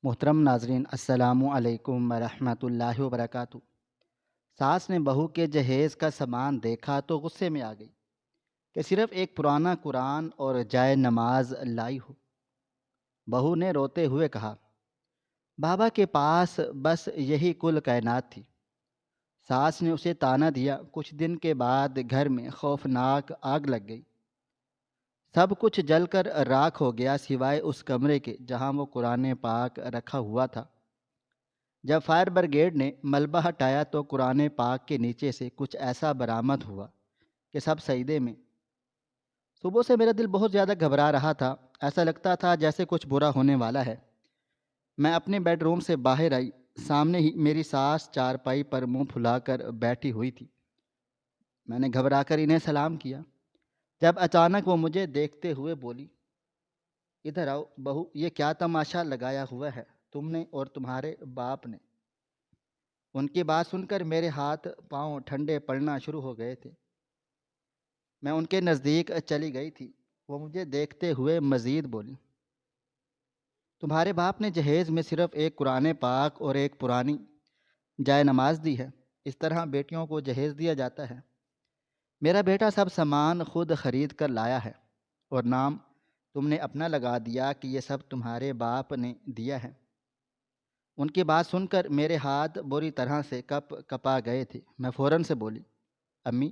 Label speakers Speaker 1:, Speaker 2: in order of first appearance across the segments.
Speaker 1: محترم ناظرین، السلام علیکم ورحمۃ اللہ وبرکاتہ۔ ساس نے بہو کے جہیز کا سامان دیکھا تو غصے میں آ گئی کہ صرف ایک پرانا قرآن اور جائے نماز لائی ہو۔ بہو نے روتے ہوئے کہا، بابا کے پاس بس یہی کل کائنات تھی۔ ساس نے اسے طعنہ دیا۔ کچھ دن کے بعد گھر میں خوفناک آگ لگ گئی۔ سب کچھ جل کر راکھ ہو گیا سوائے اس کمرے کے جہاں وہ قرآن پاک رکھا ہوا تھا۔ جب فائر بریگیڈ نے ملبہ ہٹایا تو قرآن پاک کے نیچے سے کچھ ایسا برآمد ہوا کہ سب سجدے میں۔ صبح سے میرا دل بہت زیادہ گھبرا رہا تھا، ایسا لگتا تھا جیسے کچھ برا ہونے والا ہے۔ میں اپنے بیڈ روم سے باہر آئی، سامنے ہی میری ساس چارپائی پر منہ پھلا کر بیٹھی ہوئی تھی۔ میں نے گھبرا کر انہیں سلام کیا، جب اچانک وہ مجھے دیکھتے ہوئے بولی، ادھر آؤ بہو، یہ کیا تماشا لگایا ہوا ہے تم نے اور تمہارے باپ نے؟ ان کی بات سن کر میرے ہاتھ پاؤں ٹھنڈے پڑنا شروع ہو گئے تھے۔ میں ان کے نزدیک چلی گئی تھی۔ وہ مجھے دیکھتے ہوئے مزید بولی، تمہارے باپ نے جہیز میں صرف ایک قرآن پاک اور ایک پرانی جائے نماز دی ہے۔ اس طرح بیٹیوں کو جہیز دیا جاتا ہے؟ میرا بیٹا سب سامان خود خرید کر لایا ہے اور نام تم نے اپنا لگا دیا کہ یہ سب تمہارے باپ نے دیا ہے۔ ان کی بات سن کر میرے ہاتھ بری طرح سے کپا گئے تھے۔ میں فوراً سے بولی، امی،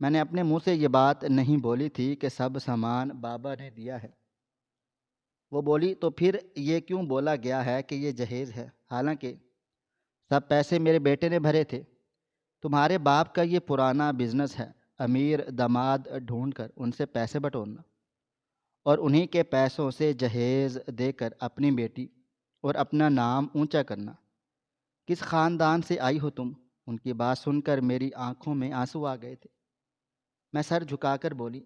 Speaker 1: میں نے اپنے منہ سے یہ بات نہیں بولی تھی کہ سب سامان بابا نے دیا ہے۔ وہ بولی، تو پھر یہ کیوں بولا گیا ہے کہ یہ جہیز ہے، حالانکہ سب پیسے میرے بیٹے نے بھرے تھے؟ تمہارے باپ کا یہ پرانا بزنس ہے، امیر داماد ڈھونڈ کر ان سے پیسے بٹورنا اور انہی کے پیسوں سے جہیز دے کر اپنی بیٹی اور اپنا نام اونچا کرنا۔ کس خاندان سے آئی ہو تم؟ ان کی بات سن کر میری آنکھوں میں آنسو آ گئے تھے۔ میں سر جھکا کر بولی،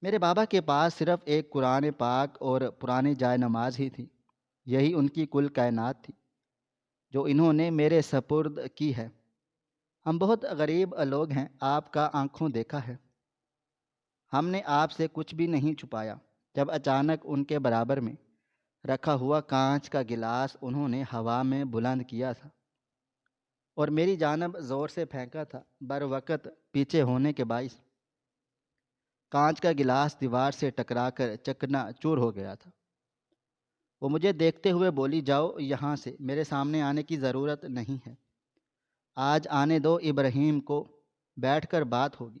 Speaker 1: میرے بابا کے پاس صرف ایک قرآن پاک اور پرانی جائے نماز ہی تھی۔ یہی ان کی کل کائنات تھی جو انہوں نے میرے سپرد کی ہے۔ ہم بہت غریب لوگ ہیں، آپ کا آنکھوں دیکھا ہے۔ ہم نے آپ سے کچھ بھی نہیں چھپایا۔ جب اچانک ان کے برابر میں رکھا ہوا کانچ کا گلاس انہوں نے ہوا میں بلند کیا تھا اور میری جانب زور سے پھینکا تھا، بروقت پیچھے ہونے کے باعث کانچ کا گلاس دیوار سے ٹکرا کر چکنا چور ہو گیا تھا۔ وہ مجھے دیکھتے ہوئے بولی، جاؤ یہاں سے، میرے سامنے آنے کی ضرورت نہیں ہے۔ آج آنے دو ابراہیم کو، بیٹھ کر بات ہوگی۔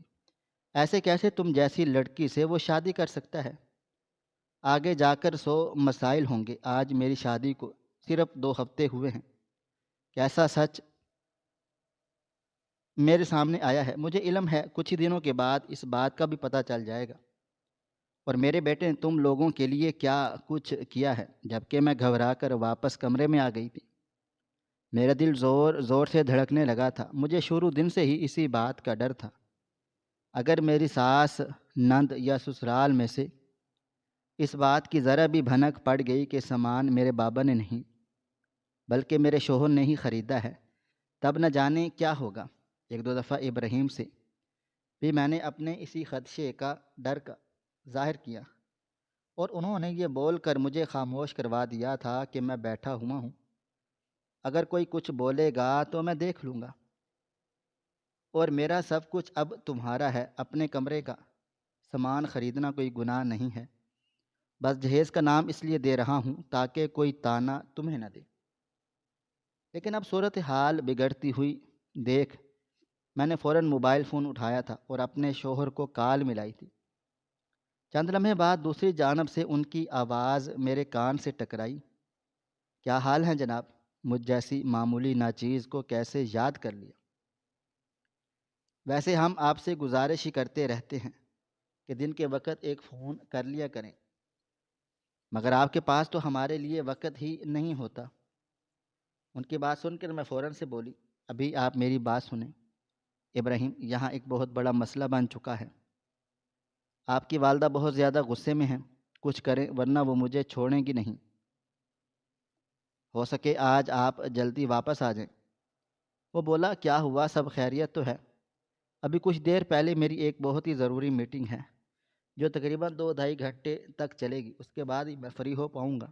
Speaker 1: ایسے کیسے تم جیسی لڑکی سے وہ شادی کر سکتا ہے؟ آگے جا کر 100 مسائل ہوں گے۔ آج میری شادی کو صرف 2 ہفتے ہوئے ہیں۔ کیسا سچ میرے سامنے آیا ہے، مجھے علم ہے کچھ ہی دنوں کے بعد اس بات کا بھی پتہ چل جائے گا۔ اور میرے بیٹے نے تم لوگوں کے لیے کیا کچھ کیا ہے؟ جبکہ میں گھبرا کر واپس کمرے میں آ گئی تھی۔ میرا دل زور زور سے دھڑکنے لگا تھا۔ مجھے شروع دن سے ہی اسی بات کا ڈر تھا۔ اگر میری ساس، نند یا سسرال میں سے اس بات کی ذرا بھی بھنک پڑ گئی کہ سامان میرے بابا نے نہیں بلکہ میرے شوہر نے ہی خریدا ہے، تب نہ جانے کیا ہوگا۔ 1-2 دفعہ ابراہیم سے بھی میں نے اپنے اسی خدشے کا ڈر کا ظاہر کیا اور انہوں نے یہ بول کر مجھے خاموش کروا دیا تھا کہ میں بیٹھا ہوا ہوں، اگر کوئی کچھ بولے گا تو میں دیکھ لوں گا، اور میرا سب کچھ اب تمہارا ہے۔ اپنے کمرے کا سامان خریدنا کوئی گناہ نہیں ہے، بس جہیز کا نام اس لیے دے رہا ہوں تاکہ کوئی طعنہ تمہیں نہ دے۔ لیکن اب صورتحال بگڑتی ہوئی دیکھ میں نے فوراً موبائل فون اٹھایا تھا اور اپنے شوہر کو کال ملائی تھی۔ چند لمحے بعد دوسری جانب سے ان کی آواز میرے کان سے ٹکرائی، کیا حال ہے جناب؟ مجھ جیسی معمولی ناچیز کو کیسے یاد کر لیا؟ ویسے ہم آپ سے گزارش ہی کرتے رہتے ہیں کہ دن کے وقت ایک فون کر لیا کریں، مگر آپ کے پاس تو ہمارے لیے وقت ہی نہیں ہوتا۔ ان کی بات سن کر میں فوراً سے بولی، ابھی آپ میری بات سنیں ابراہیم، یہاں ایک بہت بڑا مسئلہ بن چکا ہے۔ آپ کی والدہ بہت زیادہ غصے میں ہیں، کچھ کریں ورنہ وہ مجھے چھوڑیں گی نہیں۔ ہو سکے آج آپ جلدی واپس آ جائیں۔ وہ بولا، کیا ہوا، سب خیریت تو ہے؟ ابھی کچھ دیر پہلے میری ایک بہت ہی ضروری میٹنگ ہے جو تقریباً 2-2.5 گھنٹے تک چلے گی، اس کے بعد ہی میں فری ہو پاؤں گا۔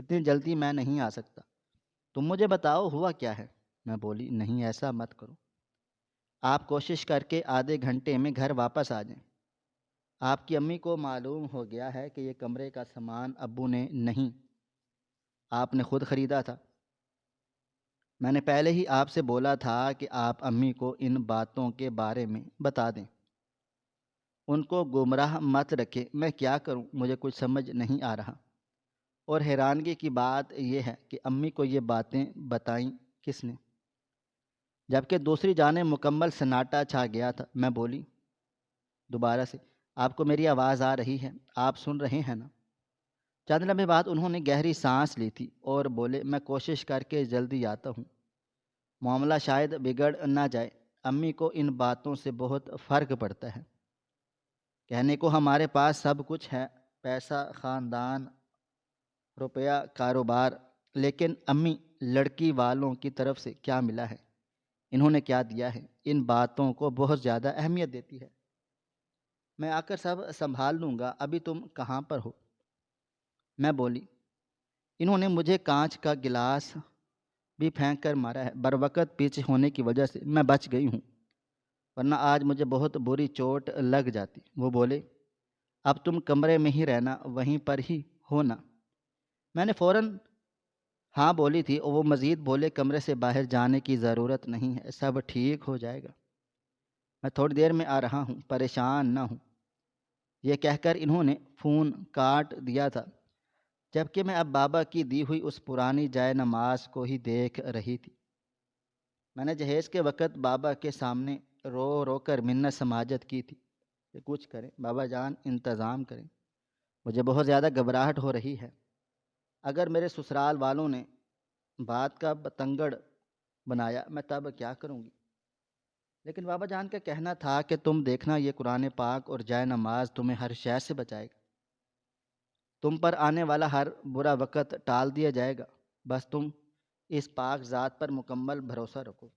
Speaker 1: اتنی جلدی میں نہیں آ سکتا، تم مجھے بتاؤ ہوا کیا ہے۔ میں بولی نہیں ایسا مت کرو، آپ کوشش کر کے آدھے گھنٹے میں گھر واپس آ جائیں۔ آپ کی امی کو معلوم ہو گیا ہے کہ یہ کمرے کا سامان ابو نے نہیں، آپ نے خود خریدا تھا۔ میں نے پہلے ہی آپ سے بولا تھا کہ آپ امی کو ان باتوں کے بارے میں بتا دیں، ان کو گمراہ مت رکھیں۔ میں کیا کروں، مجھے کچھ سمجھ نہیں آ رہا۔ اور حیرانگی کی بات یہ ہے کہ امی کو یہ باتیں بتائیں کس نے، جبکہ دوسری جانب مکمل سناٹا چھا گیا تھا۔ میں بولی دوبارہ سے، آپ کو میری آواز آ رہی ہے، آپ سن رہے ہیں نا؟ چند لمحے بعد انہوں نے گہری سانس لی تھی اور بولے میں کوشش کر کے جلدی آتا ہوں، معاملہ شاید بگڑ نہ جائے، امی کو ان باتوں سے بہت فرق پڑتا ہے۔ کہنے کو ہمارے پاس سب کچھ ہے، پیسہ، خاندان، روپیہ، کاروبار، لیکن امی لڑکی والوں کی طرف سے کیا ملا ہے، انہوں نے کیا دیا ہے، ان باتوں کو بہت زیادہ اہمیت دیتی ہے۔ میں آ کر سب سنبھال لوں گا، ابھی تم کہاں پر ہو؟ میں بولی انہوں نے مجھے کانچ کا گلاس بھی پھینک کر مارا ہے، بروقت پیچھے ہونے کی وجہ سے میں بچ گئی ہوں، ورنہ آج مجھے بہت بری چوٹ لگ جاتی۔ وہ بولے اب تم کمرے میں ہی رہنا، وہیں پر ہی ہونا۔ میں نے فوراً ہاں بولی تھی، اور وہ مزید بولے کمرے سے باہر جانے کی ضرورت نہیں ہے، سب ٹھیک ہو جائے گا، میں تھوڑی دیر میں آ رہا ہوں، پریشان نہ ہوں۔ یہ کہہ کر انہوں نے فون کاٹ دیا تھا، جبکہ میں اب بابا کی دی ہوئی اس پرانی جائے نماز کو ہی دیکھ رہی تھی۔ میں نے جہیز کے وقت بابا کے سامنے رو رو کر منت سماجت کی تھی کہ کچھ کریں بابا جان، انتظام کریں، مجھے بہت زیادہ گھبراہٹ ہو رہی ہے۔ اگر میرے سسرال والوں نے بات کا بتنگڑ بنایا میں تب کیا کروں گی؟ لیکن بابا جان کا کہنا تھا کہ تم دیکھنا یہ قرآن پاک اور جائے نماز تمہیں ہر شے سے بچائے گا، تم پر آنے والا ہر برا وقت ٹال دیا جائے گا، بس تم اس پاک ذات پر مکمل بھروسہ رکھو۔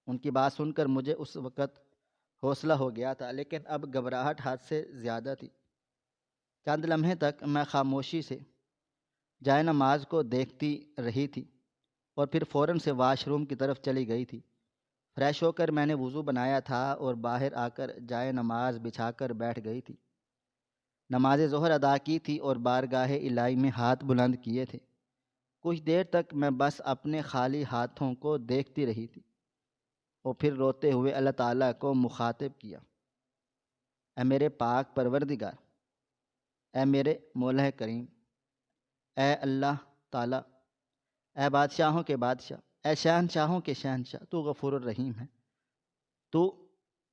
Speaker 1: ان کی بات سن کر مجھے اس وقت حوصلہ ہو گیا تھا، لیکن اب گھبراہٹ حد سے زیادہ تھی۔ چند لمحے تک میں خاموشی سے جائے نماز کو دیکھتی رہی تھی اور پھر فوراً سے واش روم کی طرف چلی گئی تھی۔ فریش ہو کر میں نے وضو بنایا تھا اور باہر آ کر جائے نماز بچھا کر بیٹھ گئی تھی۔ نماز ظہر ادا کی تھی اور بارگاہ الہی میں ہاتھ بلند کیے تھے۔ کچھ دیر تک میں بس اپنے خالی ہاتھوں کو دیکھتی رہی تھی اور پھر روتے ہوئے اللہ تعالیٰ کو مخاطب کیا، اے میرے پاک پروردگار، اے میرے مولا کریم، اے اللہ تعالیٰ، اے بادشاہوں کے بادشاہ، اے شہنشاہوں کے شہنشاہ، تو غفور الرحیم ہے، تو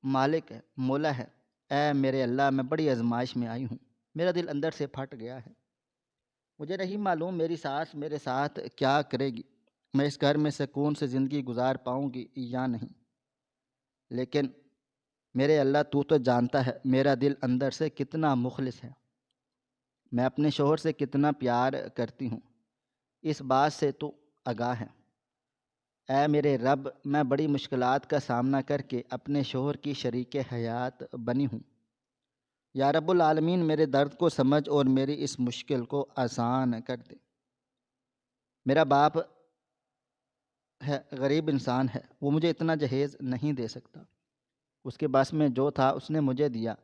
Speaker 1: مالک ہے، مولا ہے۔ اے میرے اللہ، میں بڑی آزمائش میں آئی ہوں، میرا دل اندر سے پھٹ گیا ہے، مجھے نہیں معلوم میری ساس میرے ساتھ کیا کرے گی، میں اس گھر میں سکون سے زندگی گزار پاؤں گی یا نہیں، لیکن میرے اللہ تو جانتا ہے میرا دل اندر سے کتنا مخلص ہے، میں اپنے شوہر سے کتنا پیار کرتی ہوں، اس بات سے تو آگاہ ہے۔ اے میرے رب، میں بڑی مشکلات کا سامنا کر کے اپنے شوہر کی شریک حیات بنی ہوں، یا رب العالمین میرے درد کو سمجھ اور میری اس مشکل کو آسان کر دے۔ میرا باپ ہے، غریب انسان ہے، وہ مجھے اتنا جہیز نہیں دے سکتا، اس کے بس میں جو تھا اس نے مجھے دیا،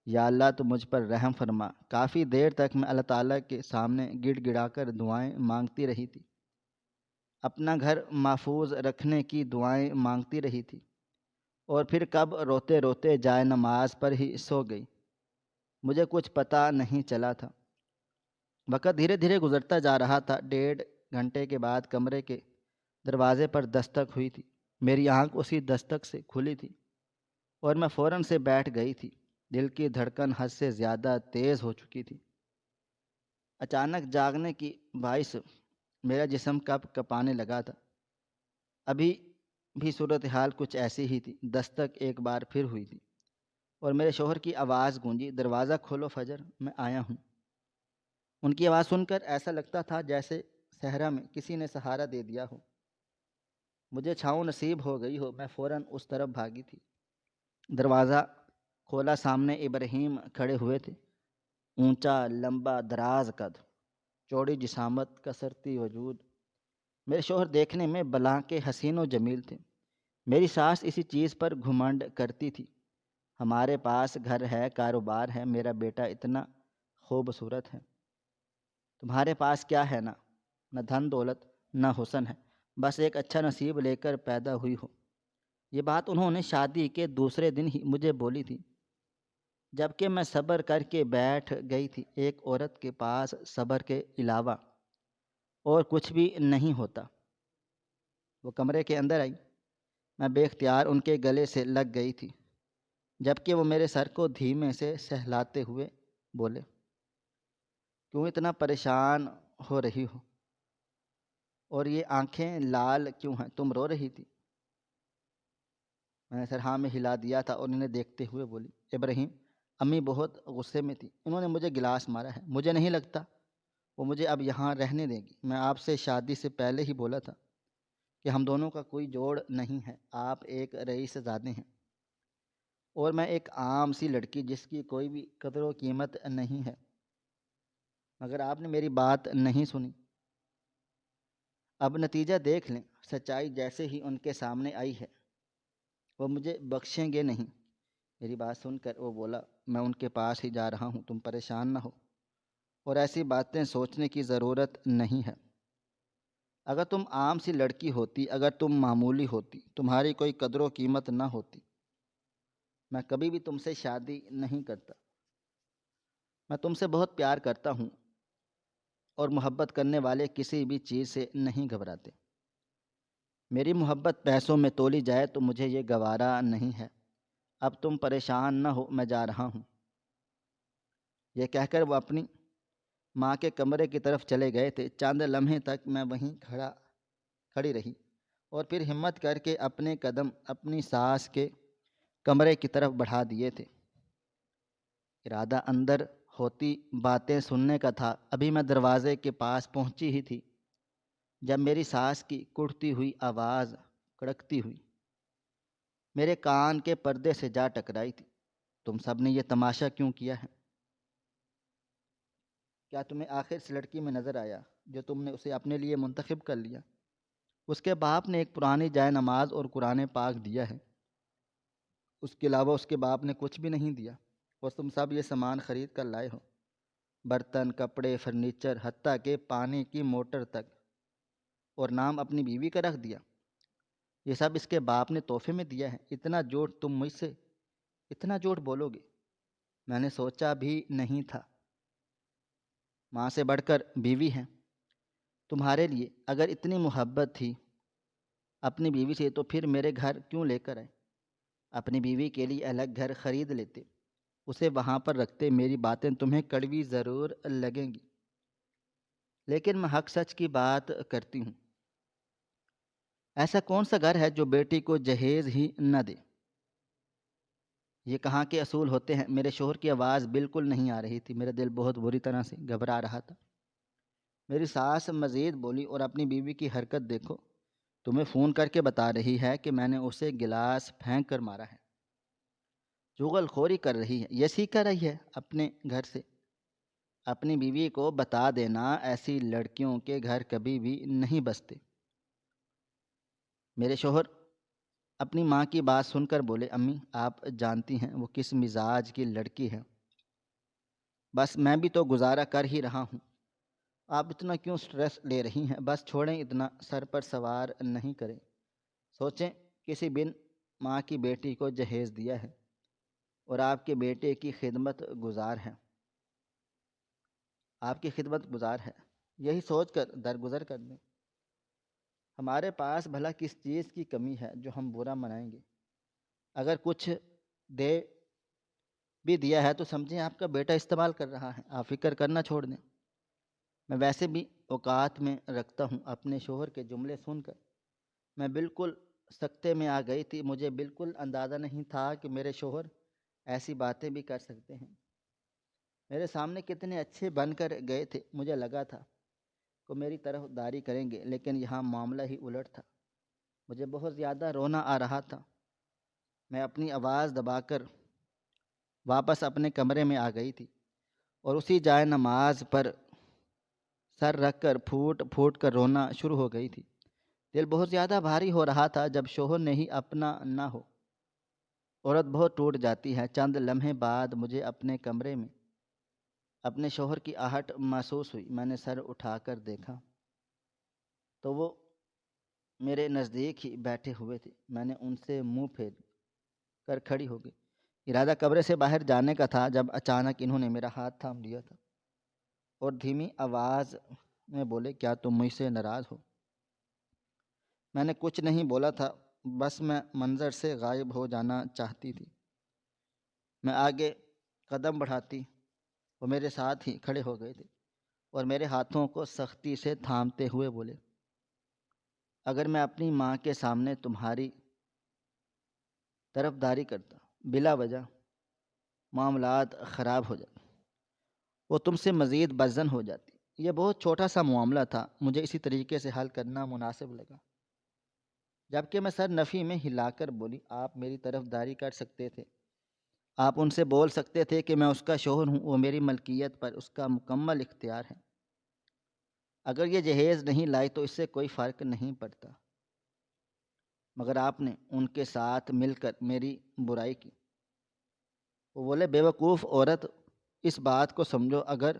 Speaker 1: یا اللہ تو مجھ پر رحم فرما۔ کافی دیر تک میں اللہ تعالیٰ کے سامنے گڑ گڑا کر دعائیں مانگتی رہی تھی، اپنا گھر محفوظ رکھنے کی دعائیں مانگتی رہی تھی، اور پھر کب روتے روتے جائے نماز پر ہی سو گئی، مجھے کچھ پتہ نہیں چلا تھا۔ وقت دھیرے دھیرے گزرتا جا رہا تھا۔ 1.5 گھنٹے کے بعد کمرے کے دروازے پر دستک ہوئی تھی، میری آنکھ اسی دستک سے کھلی تھی اور میں فوراً سے بیٹھ گئی تھی۔ دل کی دھڑکن حد سے زیادہ تیز ہو چکی تھی۔ اچانک جاگنے کی باعث میرا جسم کپ کپانے لگا تھا۔ ابھی بھی صورتحال کچھ ایسی ہی تھی۔ دستک ایک بار پھر ہوئی تھی اور میرے شوہر کی آواز گونجی، دروازہ کھولو فجر، میں آیا ہوں۔ ان کی آواز سن کر ایسا لگتا تھا جیسے صحرا میں کسی نے سہارا دے دیا ہو، مجھے چھاؤں نصیب ہو گئی ہو۔ میں فوراً اس طرف بھاگی تھی، دروازہ کھولا، سامنے ابراہیم کھڑے ہوئے تھے، اونچا، لمبا، دراز قد، چوڑی جسامت، کسرتی وجود۔ میرے شوہر دیکھنے میں بلاں کے حسین و جمیل تھے۔ میری ساس اسی چیز پر گھمنڈ کرتی تھی۔ ہمارے پاس گھر ہے، کاروبار ہے، میرا بیٹا اتنا خوبصورت ہے۔ تمہارے پاس کیا ہے؟ نہ دھن دولت، نہ حسن ہے، بس ایک اچھا نصیب لے کر پیدا ہوئی ہو۔ یہ بات انہوں نے شادی کے دوسرے دن ہی مجھے بولی تھی، جب کہ میں صبر کر کے بیٹھ گئی تھی۔ ایک عورت کے پاس صبر کے علاوہ اور کچھ بھی نہیں ہوتا۔ وہ کمرے کے اندر آئی، میں بے اختیار ان کے گلے سے لگ گئی تھی، جبکہ وہ میرے سر کو دھیمے سے سہلاتے ہوئے بولے، کیوں اتنا پریشان ہو رہی ہو؟ اور یہ آنکھیں لال کیوں ہیں؟ تم رو رہی تھی؟ میں نے سر ہاں میں ہلا دیا تھا اور انہیں دیکھتے ہوئے بولی، ابراہیم، امی بہت غصے میں تھی، انہوں نے مجھے گلاس مارا ہے۔ مجھے نہیں لگتا وہ مجھے اب یہاں رہنے دیں گی۔ میں آپ سے شادی سے پہلے ہی بولا تھا کہ ہم دونوں کا کوئی جوڑ نہیں ہے۔ آپ ایک رئیس زادے ہیں اور میں ایک عام سی لڑکی جس کی کوئی بھی قدر و قیمت نہیں ہے، مگر آپ نے میری بات نہیں سنی۔ اب نتیجہ دیکھ لیں، سچائی جیسے ہی ان کے سامنے آئی ہے، وہ مجھے بخشیں گے نہیں۔ میری بات سن کر وہ بولا، میں ان کے پاس ہی جا رہا ہوں، تم پریشان نہ ہو، اور ایسی باتیں سوچنے کی ضرورت نہیں ہے۔ اگر تم عام سی لڑکی ہوتی، اگر تم معمولی ہوتی، تمہاری کوئی قدر و قیمت نہ ہوتی، میں کبھی بھی تم سے شادی نہیں کرتا۔ میں تم سے بہت پیار کرتا ہوں، اور محبت کرنے والے کسی بھی چیز سے نہیں گھبراتے۔ میری محبت پیسوں میں تولی جائے تو مجھے یہ گوارا نہیں ہے۔ اب تم پریشان نہ ہو، میں جا رہا ہوں۔ یہ کہہ کر وہ اپنی ماں کے کمرے کی طرف چلے گئے تھے۔ چند لمحے تک میں وہیں کھڑی رہی اور پھر ہمت کر کے اپنے قدم اپنی ساس کے کمرے کی طرف بڑھا دیے تھے۔ ارادہ اندر ہوتی باتیں سننے کا تھا۔ ابھی میں دروازے کے پاس پہنچی ہی تھی جب میری ساس کی کڑھتی ہوئی آواز کڑکتی ہوئی میرے کان کے پردے سے جا ٹکرائی تھی، تم سب نے یہ تماشا کیوں کیا ہے؟ کیا تمہیں آخر اس لڑکی میں نظر آیا جو تم نے اسے اپنے لیے منتخب کر لیا؟ اس کے باپ نے ایک پرانی جائے نماز اور قرآن پاک دیا ہے، اس کے علاوہ اس کے باپ نے کچھ بھی نہیں دیا، اور تم سب یہ سامان خرید کر لائے ہو، برتن، کپڑے، فرنیچر، حتیٰ کہ پانی کی موٹر تک، اور نام اپنی بیوی کا رکھ دیا۔ یہ سب اس کے باپ نے تحفے میں دیا ہے۔ اتنا جھوٹ تم مجھ سے اتنا جھوٹ بولو گے، میں نے سوچا بھی نہیں تھا۔ ماں سے بڑھ کر بیوی ہے تمہارے لیے، اگر اتنی محبت تھی اپنی بیوی سے تو پھر میرے گھر کیوں لے کر آئے؟ اپنی بیوی کے لیے الگ گھر خرید لیتے، اسے وہاں پر رکھتے۔ میری باتیں تمہیں کڑوی ضرور لگیں گی، لیکن میں حق سچ کی بات کرتی ہوں۔ ایسا کون سا گھر ہے جو بیٹی کو جہیز ہی نہ دے؟ یہ کہاں کے اصول ہوتے ہیں؟ میرے شوہر کی آواز بالکل نہیں آ رہی تھی، میرا دل بہت بری طرح سے گھبرا رہا تھا۔ میری ساس مزید بولی، اور اپنی بیوی کی حرکت دیکھو، تمہیں فون کر کے بتا رہی ہے کہ میں نے اسے گلاس پھینک کر مارا ہے، چغل خوری کر رہی ہے، یہ سیکھ کر رہی ہے اپنے گھر سے۔ اپنی بیوی کو بتا دینا، ایسی لڑکیوں کے گھر کبھی بھی نہیں بستے۔ میرے شوہر اپنی ماں کی بات سن کر بولے، امی آپ جانتی ہیں وہ کس مزاج کی لڑکی ہے، بس میں بھی تو گزارا کر ہی رہا ہوں، آپ اتنا کیوں سٹریس لے رہی ہیں؟ بس چھوڑیں، اتنا سر پر سوار نہیں کریں۔ سوچیں، کسی بن ماں کی بیٹی کو جہیز دیا ہے اور آپ کے بیٹے کی خدمت گزار ہے، آپ کی خدمت گزار ہے، یہی سوچ کر درگزر کر دیں۔ ہمارے پاس بھلا کس چیز کی کمی ہے جو ہم برا منائیں گے؟ اگر کچھ دے بھی دیا ہے تو سمجھیں آپ کا بیٹا استعمال کر رہا ہے، آپ فکر کرنا چھوڑ دیں۔ میں ویسے بھی اوقات میں رکھتا ہوں۔ اپنے شوہر کے جملے سن کر میں بالکل سکتے میں آ گئی تھی۔ مجھے بالکل اندازہ نہیں تھا کہ میرے شوہر ایسی باتیں بھی کر سکتے ہیں۔ میرے سامنے کتنے اچھے بن کر گئے تھے، مجھے لگا تھا کہ میری طرف داری کریں گے، لیکن یہاں معاملہ ہی الٹ تھا۔ مجھے بہت زیادہ رونا آ رہا تھا۔ میں اپنی آواز دبا کر واپس اپنے کمرے میں آ گئی تھی اور اسی جائے نماز پر سر رکھ کر پھوٹ پھوٹ کر رونا شروع ہو گئی تھی۔ دل بہت زیادہ بھاری ہو رہا تھا جب شوہر نے ہی اپنا نہ ہو۔ عورت بہت ٹوٹ جاتی ہے۔ چند لمحے بعد مجھے اپنے کمرے میں اپنے شوہر کی آہٹ محسوس ہوئی۔ میں نے سر اٹھا کر دیکھا تو وہ میرے نزدیک ہی بیٹھے ہوئے تھے۔ میں نے ان سے منہ پھیر کر کھڑی ہو گئی۔ ارادہ کمرے سے باہر جانے کا تھا جب اچانک انہوں نے میرا ہاتھ تھام لیا تھا اور دھیمی آواز میں بولے، کیا تم مجھ سے ناراض ہو؟ میں نے کچھ نہیں بولا تھا، بس میں منظر سے غائب ہو جانا چاہتی تھی۔ میں آگے قدم بڑھاتی، وہ میرے ساتھ ہی کھڑے ہو گئے تھے اور میرے ہاتھوں کو سختی سے تھامتے ہوئے بولے، اگر میں اپنی ماں کے سامنے تمہاری طرفداری کرتا، بلا وجہ معاملات خراب ہو جاتے، وہ تم سے مزید بدظن ہو جاتی۔ یہ بہت چھوٹا سا معاملہ تھا، مجھے اسی طریقے سے حل کرنا مناسب لگا۔ جبکہ میں سر نفی میں ہلا کر بولی، آپ میری طرفداری کر سکتے تھے، آپ ان سے بول سکتے تھے کہ میں اس کا شوہر ہوں، وہ میری ملکیت پر اس کا مکمل اختیار ہے۔ اگر یہ جہیز نہیں لائی تو اس سے کوئی فرق نہیں پڑتا، مگر آپ نے ان کے ساتھ مل کر میری برائی کی۔ وہ بولے، بے وقوف عورت، اس بات کو سمجھو، اگر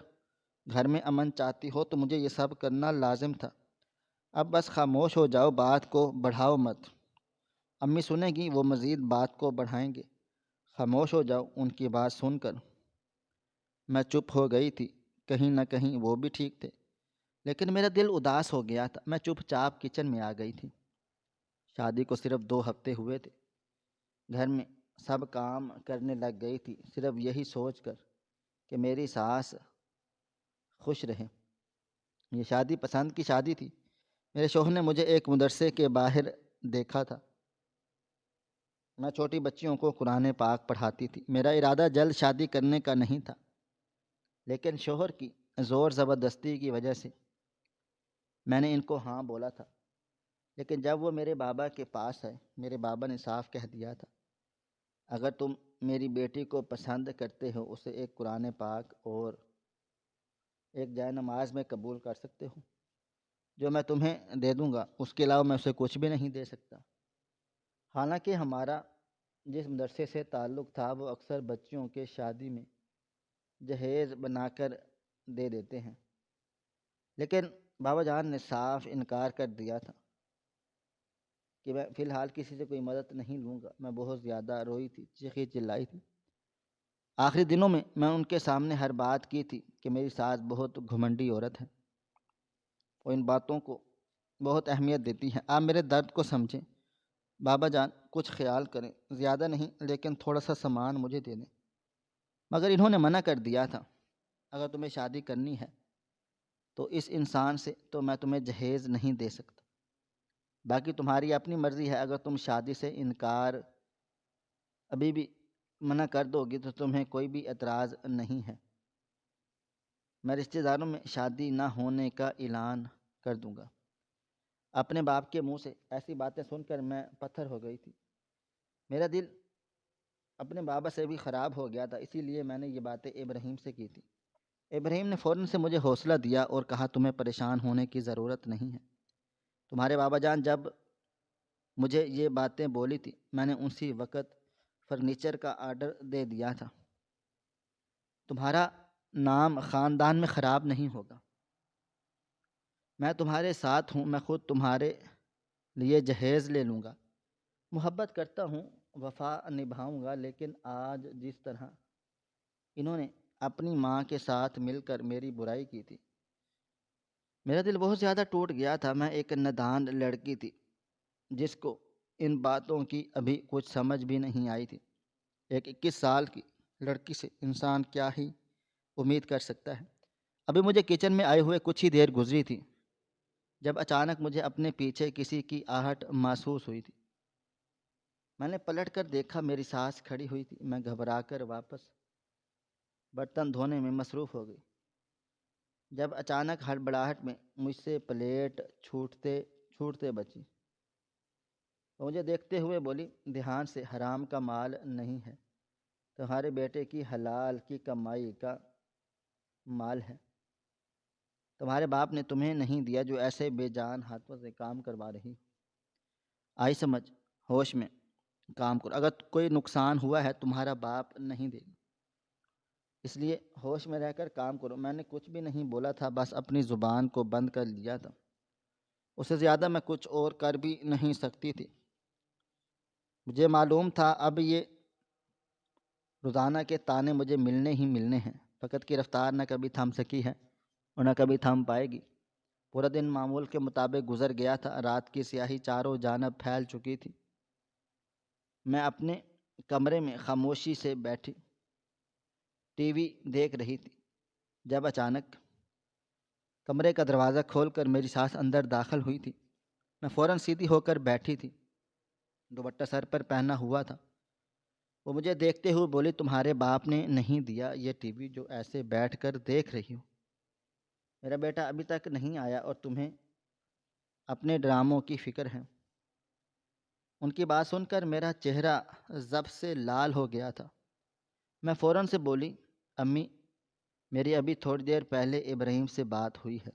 Speaker 1: گھر میں امن چاہتی ہو تو مجھے یہ سب کرنا لازم تھا۔ اب بس خاموش ہو جاؤ، بات کو بڑھاؤ مت۔ امی سنیں گی، وہ مزید بات کو بڑھائیں گے۔ خاموش ہو جاؤ۔ ان کی بات سن کر میں چپ ہو گئی تھی۔ کہیں نہ کہیں وہ بھی ٹھیک تھے، لیکن میرا دل اداس ہو گیا تھا۔ میں چپ چاپ کچن میں آ گئی تھی۔ شادی کو صرف 2 ہفتے ہوئے تھے۔ گھر میں سب کام کرنے لگ گئی تھی، صرف یہی سوچ کر کہ میری ساس خوش رہے۔ یہ شادی پسند کی شادی تھی۔ میرے شوہر نے مجھے ایک مدرسے کے باہر دیکھا تھا۔ میں چھوٹی بچیوں کو قرآن پاک پڑھاتی تھی۔ میرا ارادہ جلد شادی کرنے کا نہیں تھا، لیکن شوہر کی زور زبردستی کی وجہ سے میں نے ان کو ہاں بولا تھا۔ لیکن جب وہ میرے بابا کے پاس آئے، میرے بابا نے صاف کہہ دیا تھا، اگر تم میری بیٹی کو پسند کرتے ہو، اسے ایک قرآن پاک اور ایک جائے نماز میں قبول کر سکتے ہو، جو میں تمہیں دے دوں گا، اس کے علاوہ میں اسے کچھ بھی نہیں دے سکتا۔ حالانکہ ہمارا جس مدرسے سے تعلق تھا، وہ اکثر بچیوں کے شادی میں جہیز بنا کر دے دیتے ہیں، لیکن بابا جان نے صاف انکار کر دیا تھا کہ میں فی الحال کسی سے کوئی مدد نہیں لوں گا۔ میں بہت زیادہ روئی تھی، چیخی چلائی تھی۔ آخری دنوں میں ان کے سامنے ہر بات کی تھی کہ میری ساس بہت گھمنڈی عورت ہے، وہ ان باتوں کو بہت اہمیت دیتی ہے۔ آپ میرے درد کو سمجھیں بابا جان، کچھ خیال کریں، زیادہ نہیں لیکن تھوڑا سا سامان مجھے دے دیں۔ مگر انہوں نے منع کر دیا تھا، اگر تمہیں شادی کرنی ہے تو اس انسان سے، تو میں تمہیں جہیز نہیں دے سکتا۔ باقی تمہاری اپنی مرضی ہے، اگر تم شادی سے انکار ابھی بھی منع کر دو گی تو تمہیں کوئی بھی اعتراض نہیں ہے۔ میں رشتہ داروں میں شادی نہ ہونے کا اعلان کر دوں گا۔ اپنے باپ کے منہ سے ایسی باتیں سن کر میں پتھر ہو گئی تھی۔ میرا دل اپنے بابا سے بھی خراب ہو گیا تھا، اسی لیے میں نے یہ باتیں ابراہیم سے کی تھی۔ ابراہیم نے فوراً سے مجھے حوصلہ دیا اور کہا، تمہیں پریشان ہونے کی ضرورت نہیں ہے۔ تمہارے بابا جان جب مجھے یہ باتیں بولی تھی، میں نے اسی وقت فرنیچر کا آرڈر دے دیا تھا۔ تمہارا نام خاندان میں خراب نہیں ہوگا۔ میں تمہارے ساتھ ہوں، میں خود تمہارے لیے جہیز لے لوں گا۔ محبت کرتا ہوں، وفا نبھاؤں گا، لیکن آج جس طرح انہوں نے اپنی ماں کے ساتھ مل کر میری برائی کی تھی، میرا دل بہت زیادہ ٹوٹ گیا تھا۔ میں ایک نادان لڑکی تھی جس کو ان باتوں کی ابھی کچھ سمجھ بھی نہیں آئی تھی۔ ایک 21 سال کی لڑکی سے انسان کیا ہی امید کر سکتا ہے۔ ابھی مجھے کچن میں آئے ہوئے کچھ ہی دیر گزری تھی جب اچانک مجھے اپنے پیچھے کسی کی آہٹ محسوس ہوئی تھی۔ میں نے پلٹ کر دیکھا، میری ساس کھڑی ہوئی تھی۔ میں گھبرا کر واپس برتن دھونے میں مصروف ہو گئی جب اچانک ہڑبڑاہٹ میں مجھ سے پلیٹ چھوٹتے بچی۔ وہ مجھے دیکھتے ہوئے بولی، دھیان سے، حرام کا مال نہیں ہے، تمہارے بیٹے کی حلال کی کمائی کا مال ہے۔ تمہارے باپ نے تمہیں نہیں دیا جو ایسے بے جان ہاتھوں سے کام کروا رہی۔ آئی سمجھ، ہوش میں کام کرو، اگر کوئی نقصان ہوا ہے تمہارا باپ نہیں دے گا، اس لیے ہوش میں رہ کر کام کرو۔ میں نے کچھ بھی نہیں بولا تھا، بس اپنی زبان کو بند کر لیا تھا، اس سے زیادہ میں کچھ اور کر بھی نہیں سکتی تھی۔ مجھے معلوم تھا اب یہ روزانہ کے تانے مجھے ملنے ہی ملنے ہیں۔ وقت کی رفتار نہ کبھی تھم سکی ہے اور نہ کبھی تھم پائے گی۔ پورا دن معمول کے مطابق گزر گیا تھا، رات کی سیاہی چاروں جانب پھیل چکی تھی۔ میں اپنے کمرے میں خاموشی سے بیٹھی ٹی وی دیکھ رہی تھی، جب اچانک کمرے کا دروازہ کھول کر میری ساس اندر داخل ہوئی تھی۔ میں فوراً سیدھی ہو کر بیٹھی تھی، دوپٹہ سر پر پہنا ہوا تھا۔ وہ مجھے دیکھتے ہوئے بولی، تمہارے باپ نے نہیں دیا یہ ٹی وی جو ایسے بیٹھ کر دیکھ رہی ہو؟ میرا بیٹا ابھی تک نہیں آیا اور تمہیں اپنے ڈراموں کی فکر ہے۔ ان کی بات سن کر میرا چہرہ ضب سے لال ہو گیا تھا۔ میں فوراً سے بولی، امی، میری ابھی تھوڑی دیر پہلے ابراہیم سے بات ہوئی ہے،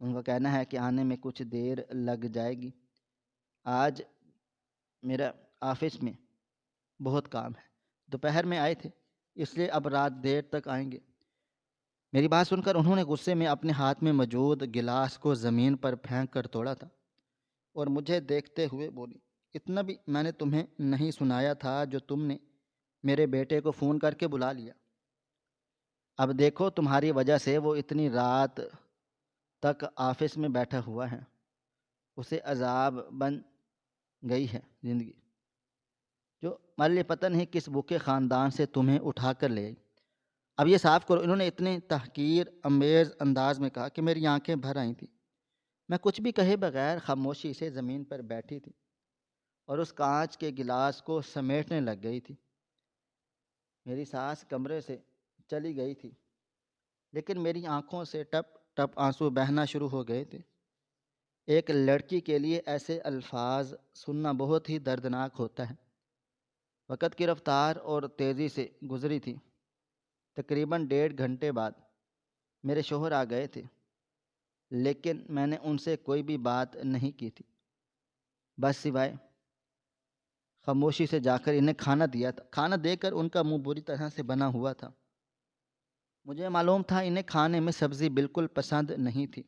Speaker 1: ان کا کہنا ہے کہ آنے میں کچھ دیر لگ جائے گی۔ آج میرا آفس میں بہت کام ہے، دوپہر میں آئے تھے اس لیے اب رات دیر تک آئیں گے۔ میری بات سن کر انہوں نے غصے میں اپنے ہاتھ میں موجود گلاس کو زمین پر پھینک کر توڑا تھا اور مجھے دیکھتے ہوئے بولی، اتنا بھی میں نے تمہیں نہیں سنایا تھا جو تم نے میرے بیٹے کو فون کر کے بلا لیا؟ اب دیکھو تمہاری وجہ سے وہ اتنی رات تک آفس میں بیٹھا ہوا ہے، اسے عذاب بن گئی ہے زندگی، جو ہمارے لیے پتہ نہیں کس بھوکے خاندان سے تمہیں اٹھا کر لے آئی۔ اب یہ صاف کرو۔ انہوں نے اتنے تحقیر امیز انداز میں کہا کہ میری آنکھیں بھر آئی تھیں۔ میں کچھ بھی کہے بغیر خاموشی سے زمین پر بیٹھی تھی اور اس کانچ کے گلاس کو سمیٹنے لگ گئی تھی۔ میری ساس کمرے سے چلی گئی تھی، لیکن میری آنکھوں سے ٹپ ٹپ آنسو بہنا شروع ہو گئے تھے۔ ایک لڑکی کے لیے ایسے الفاظ سننا بہت ہی دردناک ہوتا ہے۔ وقت کی رفتار اور تیزی سے گزری تھی۔ تقریباً 1.5 گھنٹے بعد میرے شوہر آ گئے تھے، لیکن میں نے ان سے کوئی بھی بات نہیں کی تھی، بس سوائے خاموشی سے جا کر انہیں کھانا دیا تھا۔ کھانا دے کر ان کا منہ بری طرح سے بنا ہوا تھا۔ مجھے معلوم تھا انہیں کھانے میں سبزی بالکل پسند نہیں تھی۔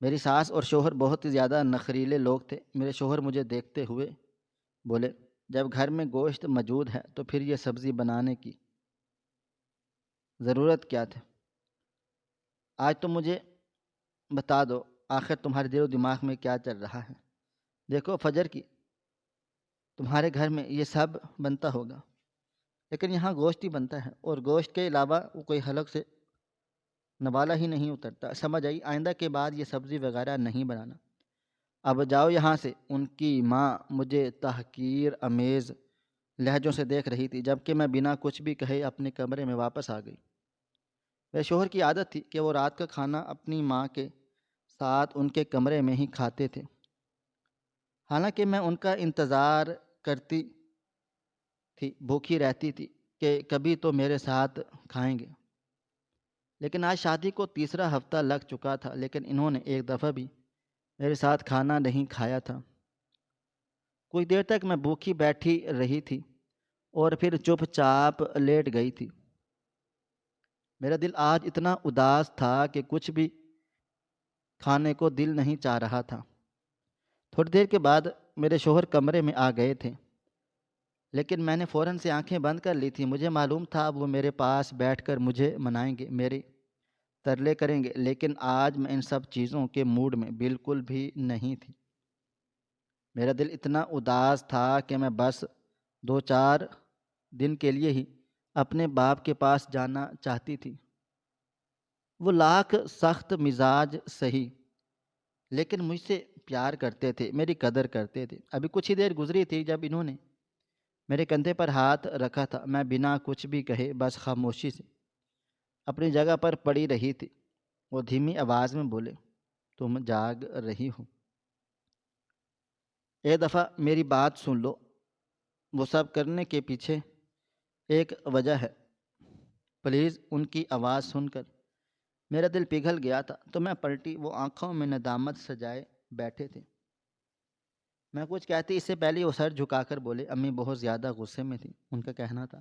Speaker 1: میری ساس اور شوہر بہت ہی زیادہ نخریلے لوگ تھے۔ میرے شوہر مجھے دیکھتے ہوئے بولے، جب گھر میں گوشت موجود ہے تو پھر یہ سبزی بنانے کی ضرورت کیا تھی؟ آج تو مجھے بتا دو، آخر تمہارے دل و دماغ میں کیا چل رہا ہے؟ دیکھو فجر کی تمہارے گھر میں یہ سب بنتا ہوگا، لیکن یہاں گوشت ہی بنتا ہے اور گوشت کے علاوہ وہ کوئی حلق سے نوالا ہی نہیں اترتا۔ سمجھ آئی؟ آئندہ کے بعد یہ سبزی وغیرہ نہیں بنانا۔ اب جاؤ یہاں سے۔ ان کی ماں مجھے تحقیر امیز لہجوں سے دیکھ رہی تھی، جبکہ میں بنا کچھ بھی کہے اپنے کمرے میں واپس آ گئی۔ میرے شوہر کی عادت تھی کہ وہ رات کا کھانا اپنی ماں کے ساتھ ان کے کمرے میں ہی کھاتے تھے، حالانکہ میں ان کا انتظار کرتی تھی، بھوکی رہتی تھی کہ کبھی تو میرے ساتھ کھائیں گے۔ لیکن آج شادی کو 3 ہفتہ لگ چکا تھا، لیکن انہوں نے ایک دفعہ بھی میرے ساتھ کھانا نہیں کھایا تھا۔ کچھ دیر تک میں بھوکی بیٹھی رہی تھی اور پھر چپ چاپ لیٹ گئی تھی۔ میرا دل آج اتنا اداس تھا کہ کچھ بھی کھانے کو دل نہیں چاہ رہا تھا۔ تھوڑی دیر کے بعد میرے شوہر کمرے میں آ گئے تھے، لیکن میں نے فوراً سے آنکھیں بند کر لی تھیں۔ مجھے معلوم تھا وہ میرے پاس بیٹھ کر مجھے منائیں گے، میرے ترلے کریں گے، لیکن آج میں ان سب چیزوں کے موڈ میں بالکل بھی نہیں تھی۔ میرا دل اتنا اداس تھا کہ میں بس 2-4 دن کے لیے ہی اپنے باپ کے پاس جانا چاہتی تھی۔ وہ لاکھ سخت مزاج سہی، لیکن مجھ سے پیار کرتے تھے، میری قدر کرتے تھے۔ ابھی کچھ ہی دیر گزری تھی جب انہوں نے میرے کندھے پر ہاتھ رکھا تھا۔ میں بنا کچھ بھی کہے بس خاموشی سے اپنی جگہ پر پڑی رہی تھی۔ وہ دھیمی آواز میں بولے، تم جاگ رہی ہو؟ ایک دفعہ میری بات سن لو، وہ سب کرنے کے پیچھے ایک وجہ ہے۔ پلیز۔ ان کی آواز سن کر میرا دل پگھل گیا تھا تو میں پلٹی، وہ آنکھوں میں ندامت سجائے بیٹھے تھے۔ میں کچھ کہتی اس سے پہلے وہ سر جھکا کر بولے۔ امی بہت زیادہ غصے میں تھی۔ ان کا کہنا تھا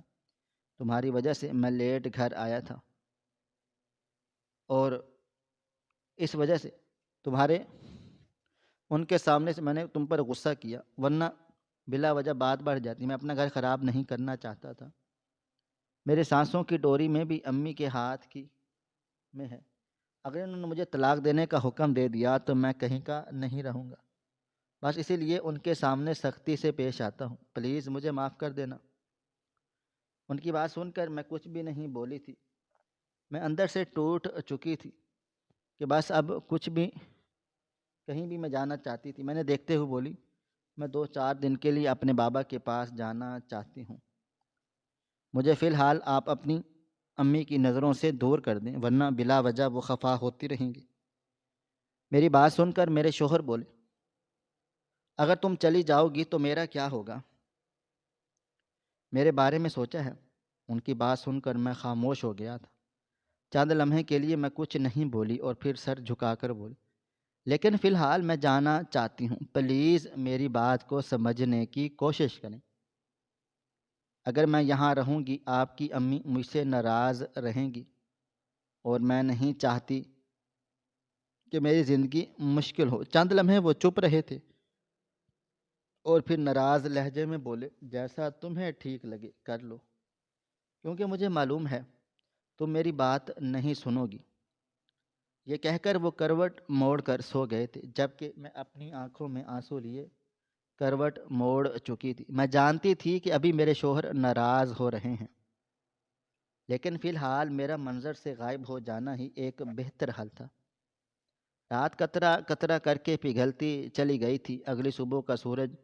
Speaker 1: تمہاری وجہ سے میں لیٹ گھر آیا تھا اور اس وجہ سے تمہارے ان کے سامنے سے میں نے تم پر غصہ کیا، ورنہ بلا وجہ بات بڑھ جاتی۔ میں اپنا گھر خراب نہیں کرنا چاہتا تھا۔ میرے سانسوں کی ڈوری میں بھی امی کے ہاتھ کی میں ہے۔ اگر انہوں نے مجھے طلاق دینے کا حکم دے دیا تو میں کہیں کا نہیں رہوں گا۔ بس اسی لیے ان کے سامنے سختی سے پیش آتا ہوں۔ پلیز مجھے معاف کر دینا۔ ان کی بات سن کر میں کچھ بھی نہیں بولی تھی۔ میں اندر سے ٹوٹ چکی تھی کہ بس اب کچھ بھی کہیں بھی میں جانا چاہتی تھی۔ میں نے دیکھتے ہوئے بولی، میں 2-4 دن کے لیے اپنے بابا کے پاس جانا چاہتی ہوں۔ مجھے فی الحال آپ اپنی امی کی نظروں سے دور کر دیں، ورنہ بلا وجہ وہ خفا ہوتی رہیں گی۔ میری بات سن کر میرے شوہر بولے، اگر تم چلی جاؤ گی تو میرا کیا ہوگا؟ میرے بارے میں سوچا ہے؟ ان کی بات سن کر میں خاموش ہو گیا تھا۔ چند لمحے کے لیے میں کچھ نہیں بولی اور پھر سر جھکا کر بولی، لیکن فی الحال میں جانا چاہتی ہوں۔ پلیز میری بات کو سمجھنے کی کوشش کریں۔ اگر میں یہاں رہوں گی آپ کی امی مجھ سے ناراض رہیں گی اور میں نہیں چاہتی کہ میری زندگی مشکل ہو۔ چند لمحے وہ چپ رہے تھے اور پھر ناراض لہجے میں بولے، جیسا تمہیں ٹھیک لگے کر لو، کیونکہ مجھے معلوم ہے تم میری بات نہیں سنو گی۔ یہ کہہ کر وہ کروٹ موڑ کر سو گئے تھے، جبکہ میں اپنی آنکھوں میں آنسو لیے کروٹ موڑ چکی تھی۔ میں جانتی تھی کہ ابھی میرے شوہر ناراض ہو رہے ہیں، لیکن فی الحال میرا منظر سے غائب ہو جانا ہی ایک بہتر حل تھا۔ رات قطرہ قطرہ کر کے پگھلتی چلی گئی تھی۔ اگلی صبح کا سورج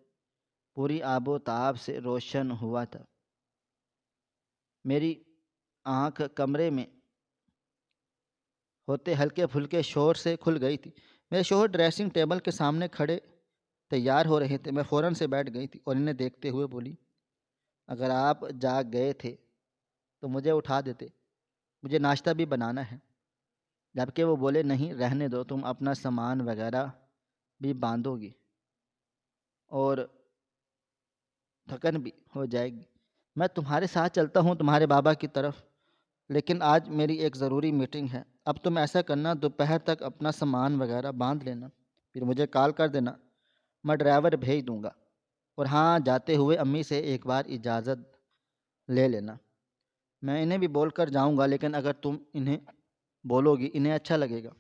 Speaker 1: پوری آب و تاب سے روشن ہوا تھا۔ میری آنکھ کمرے میں ہوتے ہلکے پھلکے شور سے کھل گئی تھی۔ میرے شوہر ڈریسنگ ٹیبل کے سامنے کھڑے تیار ہو رہے تھے۔ میں فوراً سے بیٹھ گئی تھی اور انہیں دیکھتے ہوئے بولی، اگر آپ جاگ گئے تھے تو مجھے اٹھا دیتے، مجھے ناشتہ بھی بنانا ہے۔ جبکہ وہ بولے، نہیں رہنے دو، تم اپنا سامان وغیرہ بھی باندھو گی اور تھکن بھی ہو جائے گی۔ میں تمہارے ساتھ چلتا ہوں تمہارے بابا کی طرف، لیکن آج میری ایک ضروری میٹنگ ہے۔ اب تم ایسا کرنا، دوپہر تک اپنا سامان وغیرہ باندھ لینا، پھر مجھے کال کر دینا، میں ڈرائیور بھیج دوں گا۔ اور ہاں، جاتے ہوئے امی سے ایک بار اجازت لے لینا۔ میں انہیں بھی بول کر جاؤں گا، لیکن اگر تم انہیں بولو گی انہیں اچھا لگے گا۔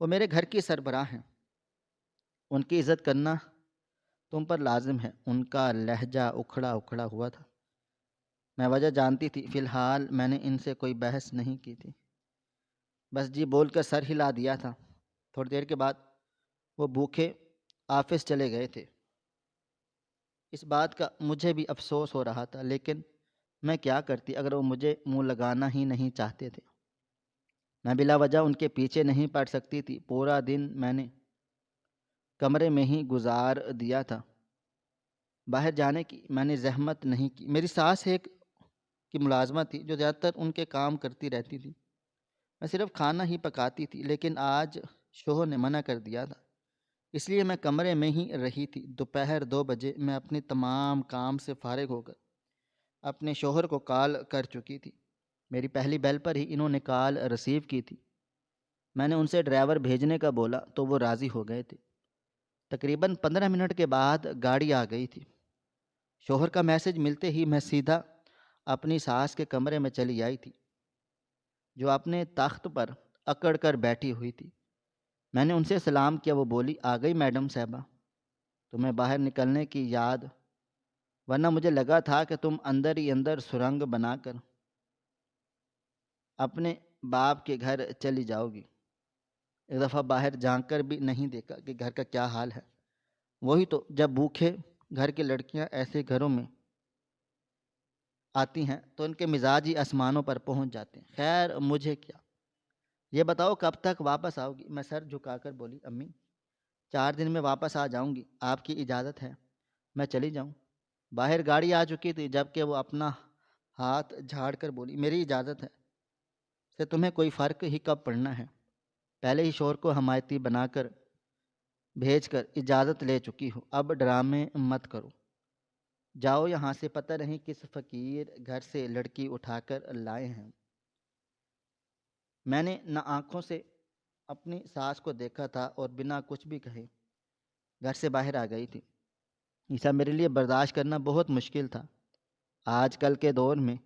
Speaker 1: وہ میرے گھر کی سربراہ ہیں، ان کی عزت کرنا تم پر لازم ہے۔ ان کا لہجہ اکھڑا اکھڑا ہوا تھا۔ میں وجہ جانتی تھی۔ فی الحال میں نے ان سے کوئی بحث نہیں کی تھی، بس جی بول کر سر ہلا دیا تھا۔ تھوڑی دیر کے بعد وہ بھوکے آفس چلے گئے تھے۔ اس بات کا مجھے بھی افسوس ہو رہا تھا، لیکن میں کیا کرتی اگر وہ مجھے منہ لگانا ہی نہیں چاہتے تھے۔ میں بلا وجہ ان کے پیچھے نہیں پڑ سکتی تھی۔ پورا دن میں نے کمرے میں ہی گزار دیا تھا۔ باہر جانے کی میں نے زحمت نہیں کی۔ میری ساس ایک کی ملازمت تھی جو زیادہ تر ان کے کام کرتی رہتی تھی۔ میں صرف کھانا ہی پکاتی تھی، لیکن آج شوہر نے منع کر دیا تھا، اس لیے میں کمرے میں ہی رہی تھی۔ دوپہر 2 بجے میں اپنی تمام کام سے فارغ ہو کر اپنے شوہر کو کال کر چکی تھی۔ میری پہلی بیل پر ہی انہوں نے کال ریسیو کی تھی۔ میں نے ان سے ڈرائیور بھیجنے کا بولا تو وہ راضی ہو گئے تھے۔ تقریباً 15 منٹ کے بعد گاڑی آ گئی تھی۔ شوہر کا میسج ملتے ہی میں سیدھا اپنی ساس کے کمرے میں چلی آئی تھی، جو اپنے تخت پر اکڑ کر بیٹھی ہوئی تھی۔ میں نے ان سے سلام کیا۔ وہ بولی، آ گئی میڈم صاحبہ، تمہیں باہر نکلنے کی یاد، ورنہ مجھے لگا تھا کہ تم اندر ہی اندر سرنگ بنا کر اپنے باپ کے گھر چلی جاؤ گی۔ ایک دفعہ باہر جھانک کر بھی نہیں دیکھا کہ گھر کا کیا حال ہے۔ وہی تو، جب بھوکے گھر کی لڑکیاں ایسے گھروں میں آتی ہیں تو ان کے مزاج ہی آسمانوں پر پہنچ جاتے ہیں۔ خیر مجھے کیا، یہ بتاؤ کب تک واپس آؤ گی؟ میں سر جھکا کر بولی، امی 4 دن میں واپس آ جاؤں گی، آپ کی اجازت ہے میں چلی جاؤں؟ باہر گاڑی آ چکی تھی، جبکہ وہ اپنا ہاتھ جھاڑ کر بولی، میری اجازت ہے، سے تمہیں کوئی فرق ہی کب پڑنا ہے؟ پہلے ہی شوہر کو حمایتی بنا کر بھیج کر اجازت لے چکی ہو، اب ڈرامے مت کرو، جاؤ یہاں سے، پتہ نہیں کس فقیر گھر سے لڑکی اٹھا کر لائے ہیں۔ میں نے نہ آنکھوں سے اپنی ساس کو دیکھا تھا اور بنا کچھ بھی کہے گھر سے باہر آ گئی تھی۔ ایسا میرے لیے برداشت کرنا بہت مشکل تھا۔ آج کل کے دور میں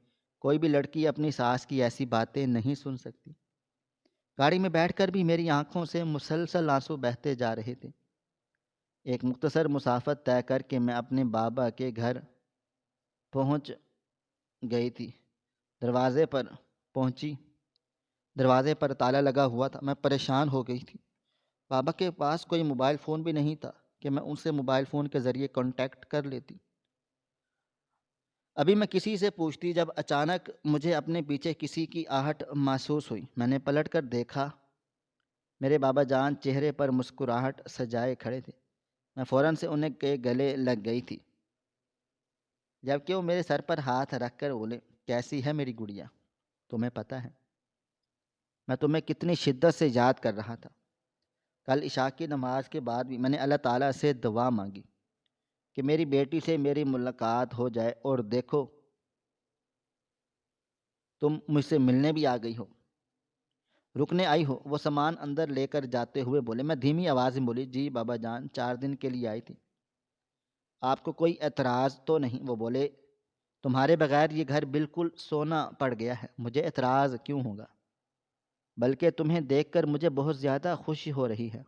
Speaker 1: کوئی بھی لڑکی اپنی ساس کی ایسی باتیں نہیں سن سکتی۔ گاڑی میں بیٹھ کر بھی میری آنکھوں سے مسلسل آنسو بہتے جا رہے تھے۔ ایک مختصر مسافت طے کر کے میں اپنے بابا کے گھر پہنچ گئی تھی۔ دروازے پر پہنچی، دروازے پر تالا لگا ہوا تھا۔ میں پریشان ہو گئی تھی۔ بابا کے پاس کوئی موبائل فون بھی نہیں تھا کہ میں ان سے موبائل فون کے ذریعے کانٹیکٹ کر لیتی۔ ابھی میں کسی سے پوچھتی جب اچانک مجھے اپنے پیچھے کسی کی آہٹ محسوس ہوئی۔ میں نے پلٹ کر دیکھا، میرے بابا جان چہرے پر مسکراہٹ سجائے کھڑے تھے۔ میں فوراً سے انہیں کے گلے لگ گئی تھی، جبکہ وہ میرے سر پر ہاتھ رکھ کر بولے، کیسی ہے میری گڑیا؟ تمہیں پتہ ہے میں تمہیں کتنی شدت سے یاد کر رہا تھا۔ کل عشاء کی نماز کے بعد بھی میں نے اللہ تعالیٰ سے دعا مانگی کہ میری بیٹی سے میری ملاقات ہو جائے، اور دیکھو تم مجھ سے ملنے بھی آ گئی ہو، رکنے آئی ہو۔ وہ سامان اندر لے کر جاتے ہوئے بولے۔ میں دھیمی آواز میں بولی، جی بابا جان، 4 دن کے لیے آئی تھی، آپ کو کوئی اعتراض تو نہیں؟ وہ بولے، تمہارے بغیر یہ گھر بالکل سونا پڑ گیا ہے، مجھے اعتراض کیوں ہوگا؟ بلکہ تمہیں دیکھ کر مجھے بہت زیادہ خوشی ہو رہی ہے۔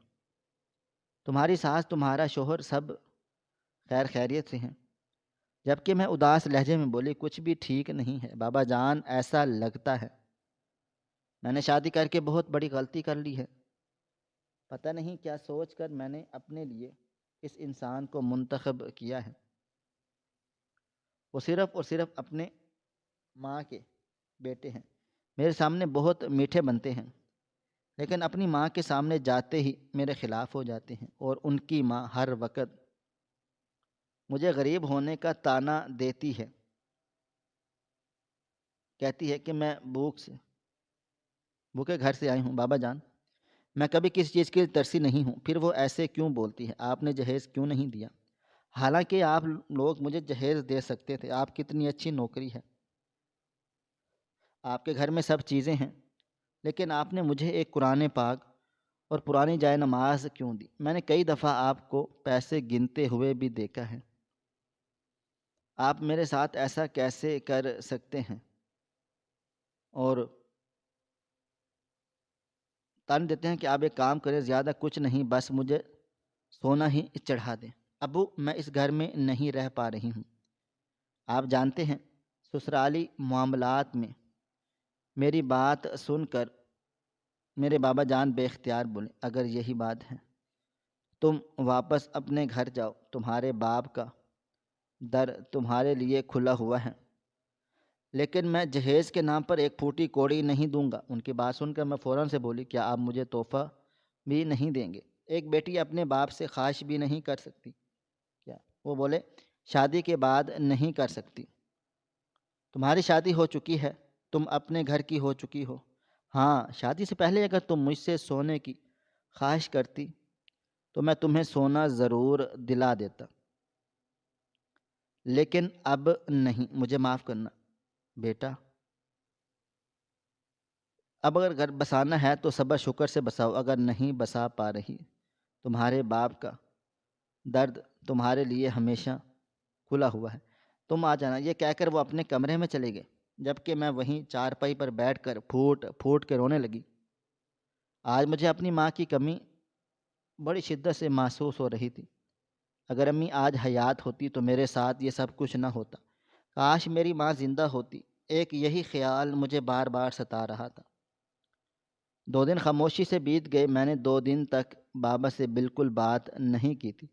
Speaker 1: تمہاری ساس، تمہارا شوہر، سب خیر خیریت سے ہیں؟ جبکہ میں اداس لہجے میں بولی، کچھ بھی ٹھیک نہیں ہے بابا جان، ایسا لگتا ہے میں نے شادی کر کے بہت بڑی غلطی کر لی ہے۔ پتہ نہیں کیا سوچ کر میں نے اپنے لیے اس انسان کو منتخب کیا ہے۔ وہ صرف اور صرف اپنے ماں کے بیٹے ہیں، میرے سامنے بہت میٹھے بنتے ہیں، لیکن اپنی ماں کے سامنے جاتے ہی میرے خلاف ہو جاتے ہیں، اور ان کی ماں ہر وقت مجھے غریب ہونے کا طعنہ دیتی ہے، کہتی ہے کہ میں بھوکے گھر سے آئی ہوں۔ بابا جان، میں کبھی کسی چیز کے لیے ترسی نہیں ہوں، پھر وہ ایسے کیوں بولتی ہے؟ آپ نے جہیز کیوں نہیں دیا؟ حالانکہ آپ لوگ مجھے جہیز دے سکتے تھے، آپ کتنی اچھی نوکری ہے، آپ کے گھر میں سب چیزیں ہیں، لیکن آپ نے مجھے ایک قرآن پاک اور پرانی جائے نماز کیوں دی؟ میں نے کئی دفعہ آپ کو پیسے گنتے ہوئے بھی دیکھا ہے، آپ میرے ساتھ ایسا کیسے کر سکتے ہیں؟ اور تان دیتے ہیں کہ آپ ایک کام کریں، زیادہ کچھ نہیں، بس مجھے سونا ہی چڑھا دیں۔ ابو، میں اس گھر میں نہیں رہ پا رہی ہوں۔ آپ جانتے ہیں، سسرالی معاملات میں میری بات سن کر میرے بابا جان بے اختیار بولے، اگر یہی بات ہے تم واپس اپنے گھر جاؤ، تمہارے باپ کا در تمہارے لیے کھلا ہوا ہے، لیکن میں جہیز کے نام پر ایک پھوٹی کوڑی نہیں دوں گا۔ ان کی بات سن کر میں فوراً سے بولی، کیا آپ مجھے تحفہ بھی نہیں دیں گے؟ ایک بیٹی اپنے باپ سے خواہش بھی نہیں کر سکتی کیا؟ وہ بولے، شادی کے بعد نہیں کر سکتی، تمہاری شادی ہو چکی ہے، تم اپنے گھر کی ہو چکی ہو۔ ہاں، شادی سے پہلے اگر تم مجھ سے سونے کی خواہش کرتی تو میں تمہیں سونا ضرور دلا دیتا، لیکن اب نہیں، مجھے معاف کرنا بیٹا، اب اگر گھر بسانا ہے تو صبر شکر سے بساؤ، اگر نہیں بسا پا رہی، تمہارے باپ کا درد تمہارے لیے ہمیشہ کھلا ہوا ہے، تم آ جانا۔ یہ کہہ کر وہ اپنے کمرے میں چلے گئے، جبکہ میں وہیں چارپائی پر بیٹھ کر پھوٹ پھوٹ کے رونے لگی۔ آج مجھے اپنی ماں کی کمی بڑی شدت سے محسوس ہو رہی تھی۔ اگر امی آج حیات ہوتی تو میرے ساتھ یہ سب کچھ نہ ہوتا، کاش میری ماں زندہ ہوتی، ایک یہی خیال مجھے بار بار ستا رہا تھا۔ 2 دن خاموشی سے بیت گئے، میں نے 2 دن تک بابا سے بالکل بات نہیں کی تھی،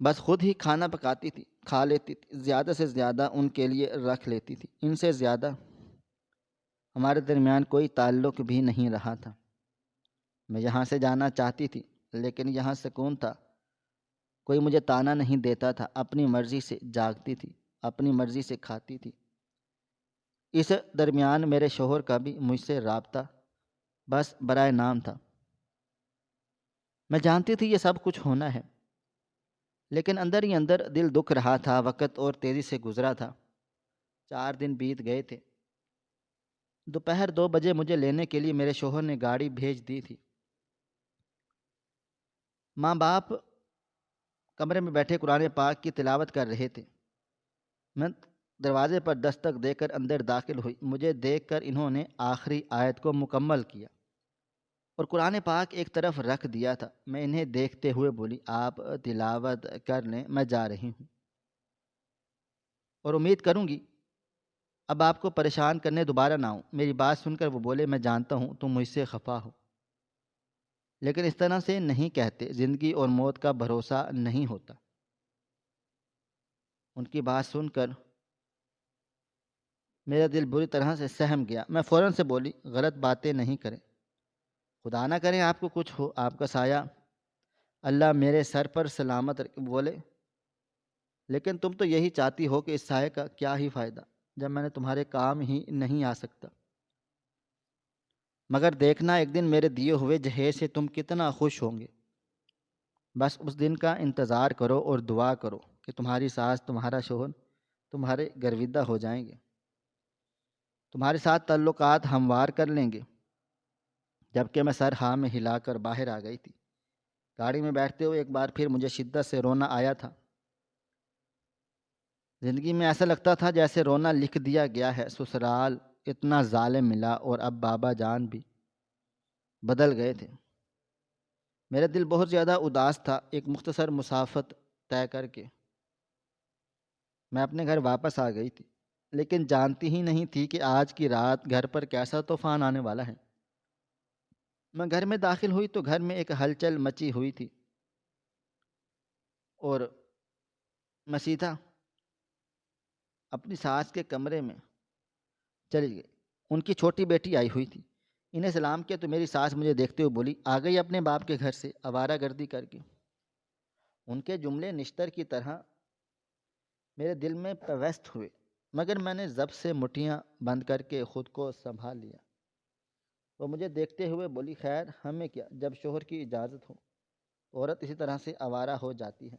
Speaker 1: بس خود ہی کھانا پکاتی تھی، کھا لیتی تھی، زیادہ سے زیادہ ان کے لیے رکھ لیتی تھی، ان سے زیادہ ہمارے درمیان کوئی تعلق بھی نہیں رہا تھا۔ میں یہاں سے جانا چاہتی تھی، لیکن یہاں سکون تھا، کوئی مجھے طعنہ نہیں دیتا تھا، اپنی مرضی سے جاگتی تھی، اپنی مرضی سے کھاتی تھی، اس درمیان میرے شوہر کا بھی مجھ سے رابطہ بس برائے نام تھا۔ میں جانتی تھی یہ سب کچھ ہونا ہے، لیکن اندر ہی اندر دل دکھ رہا تھا۔ وقت اور تیزی سے گزرا تھا، 4 دن بیت گئے تھے۔ دوپہر 2 بجے مجھے لینے کے لیے میرے شوہر نے گاڑی بھیج دی تھی۔ ماں باپ کمرے میں بیٹھے قرآن پاک کی تلاوت کر رہے تھے۔ میں دروازے پر دستک دے کر اندر داخل ہوئی۔ مجھے دیکھ کر انہوں نے آخری آیت کو مکمل کیا اور قرآن پاک ایک طرف رکھ دیا تھا۔ میں انہیں دیکھتے ہوئے بولی، آپ تلاوت کر لیں، میں جا رہی ہوں، اور امید کروں گی اب آپ کو پریشان کرنے دوبارہ نہ آؤں۔ میری بات سن کر وہ بولے، میں جانتا ہوں تم مجھ سے خفا ہو، لیکن اس طرح سے نہیں کہتے، زندگی اور موت کا بھروسہ نہیں ہوتا۔ ان کی بات سن کر میرا دل بری طرح سے سہم گیا۔ میں فوراً سے بولی، غلط باتیں نہیں کریں، خدا نہ کریں آپ کو کچھ ہو، آپ کا سایہ اللہ میرے سر پر سلامت رکھے۔ بولے، لیکن تم تو یہی چاہتی ہو کہ اس سائے کا کیا ہی فائدہ جب میں نے تمہارے کام ہی نہیں آ سکتا، مگر دیکھنا ایک دن میرے دیے ہوئے جہیز سے تم کتنا خوش ہوں گے۔ بس اس دن کا انتظار کرو اور دعا کرو کہ تمہاری ساس، تمہارا شوہر تمہارے گرویدہ ہو جائیں گے، تمہارے ساتھ تعلقات ہموار کر لیں گے۔ جبکہ میں سر ہاں میں ہلا کر باہر آ گئی تھی۔ گاڑی میں بیٹھتے ہوئے ایک بار پھر مجھے شدت سے رونا آیا تھا۔ زندگی میں ایسا لگتا تھا جیسے رونا لکھ دیا گیا ہے۔ سسرال اتنا ظالم ملا اور اب بابا جان بھی بدل گئے تھے۔ میرا دل بہت زیادہ اداس تھا۔ ایک مختصر مسافت طے کر کے میں اپنے گھر واپس آ گئی تھی، لیکن جانتی ہی نہیں تھی کہ آج کی رات گھر پر کیسا طوفان آنے والا ہے۔ میں گھر میں داخل ہوئی تو گھر میں ایک ہلچل مچی ہوئی تھی، اور میں سیدھا اپنی ساس کے کمرے میں چلی گئی۔ ان کی چھوٹی بیٹی آئی ہوئی تھی۔ انہیں سلام کیا تو میری ساس مجھے دیکھتے ہوئے بولی، آ گئی اپنے باپ کے گھر سے آوارہ گردی کر کے۔ ان کے جملے نشتر کی طرح میرے دل میں پیوست ہوئے، مگر میں نے ضبط سے مٹھیاں بند کر کے خود کو سنبھال لیا۔ وہ مجھے دیکھتے ہوئے بولی، خیر ہمیں کیا، جب شوہر کی اجازت ہو عورت اسی طرح سے آوارہ ہو جاتی ہے۔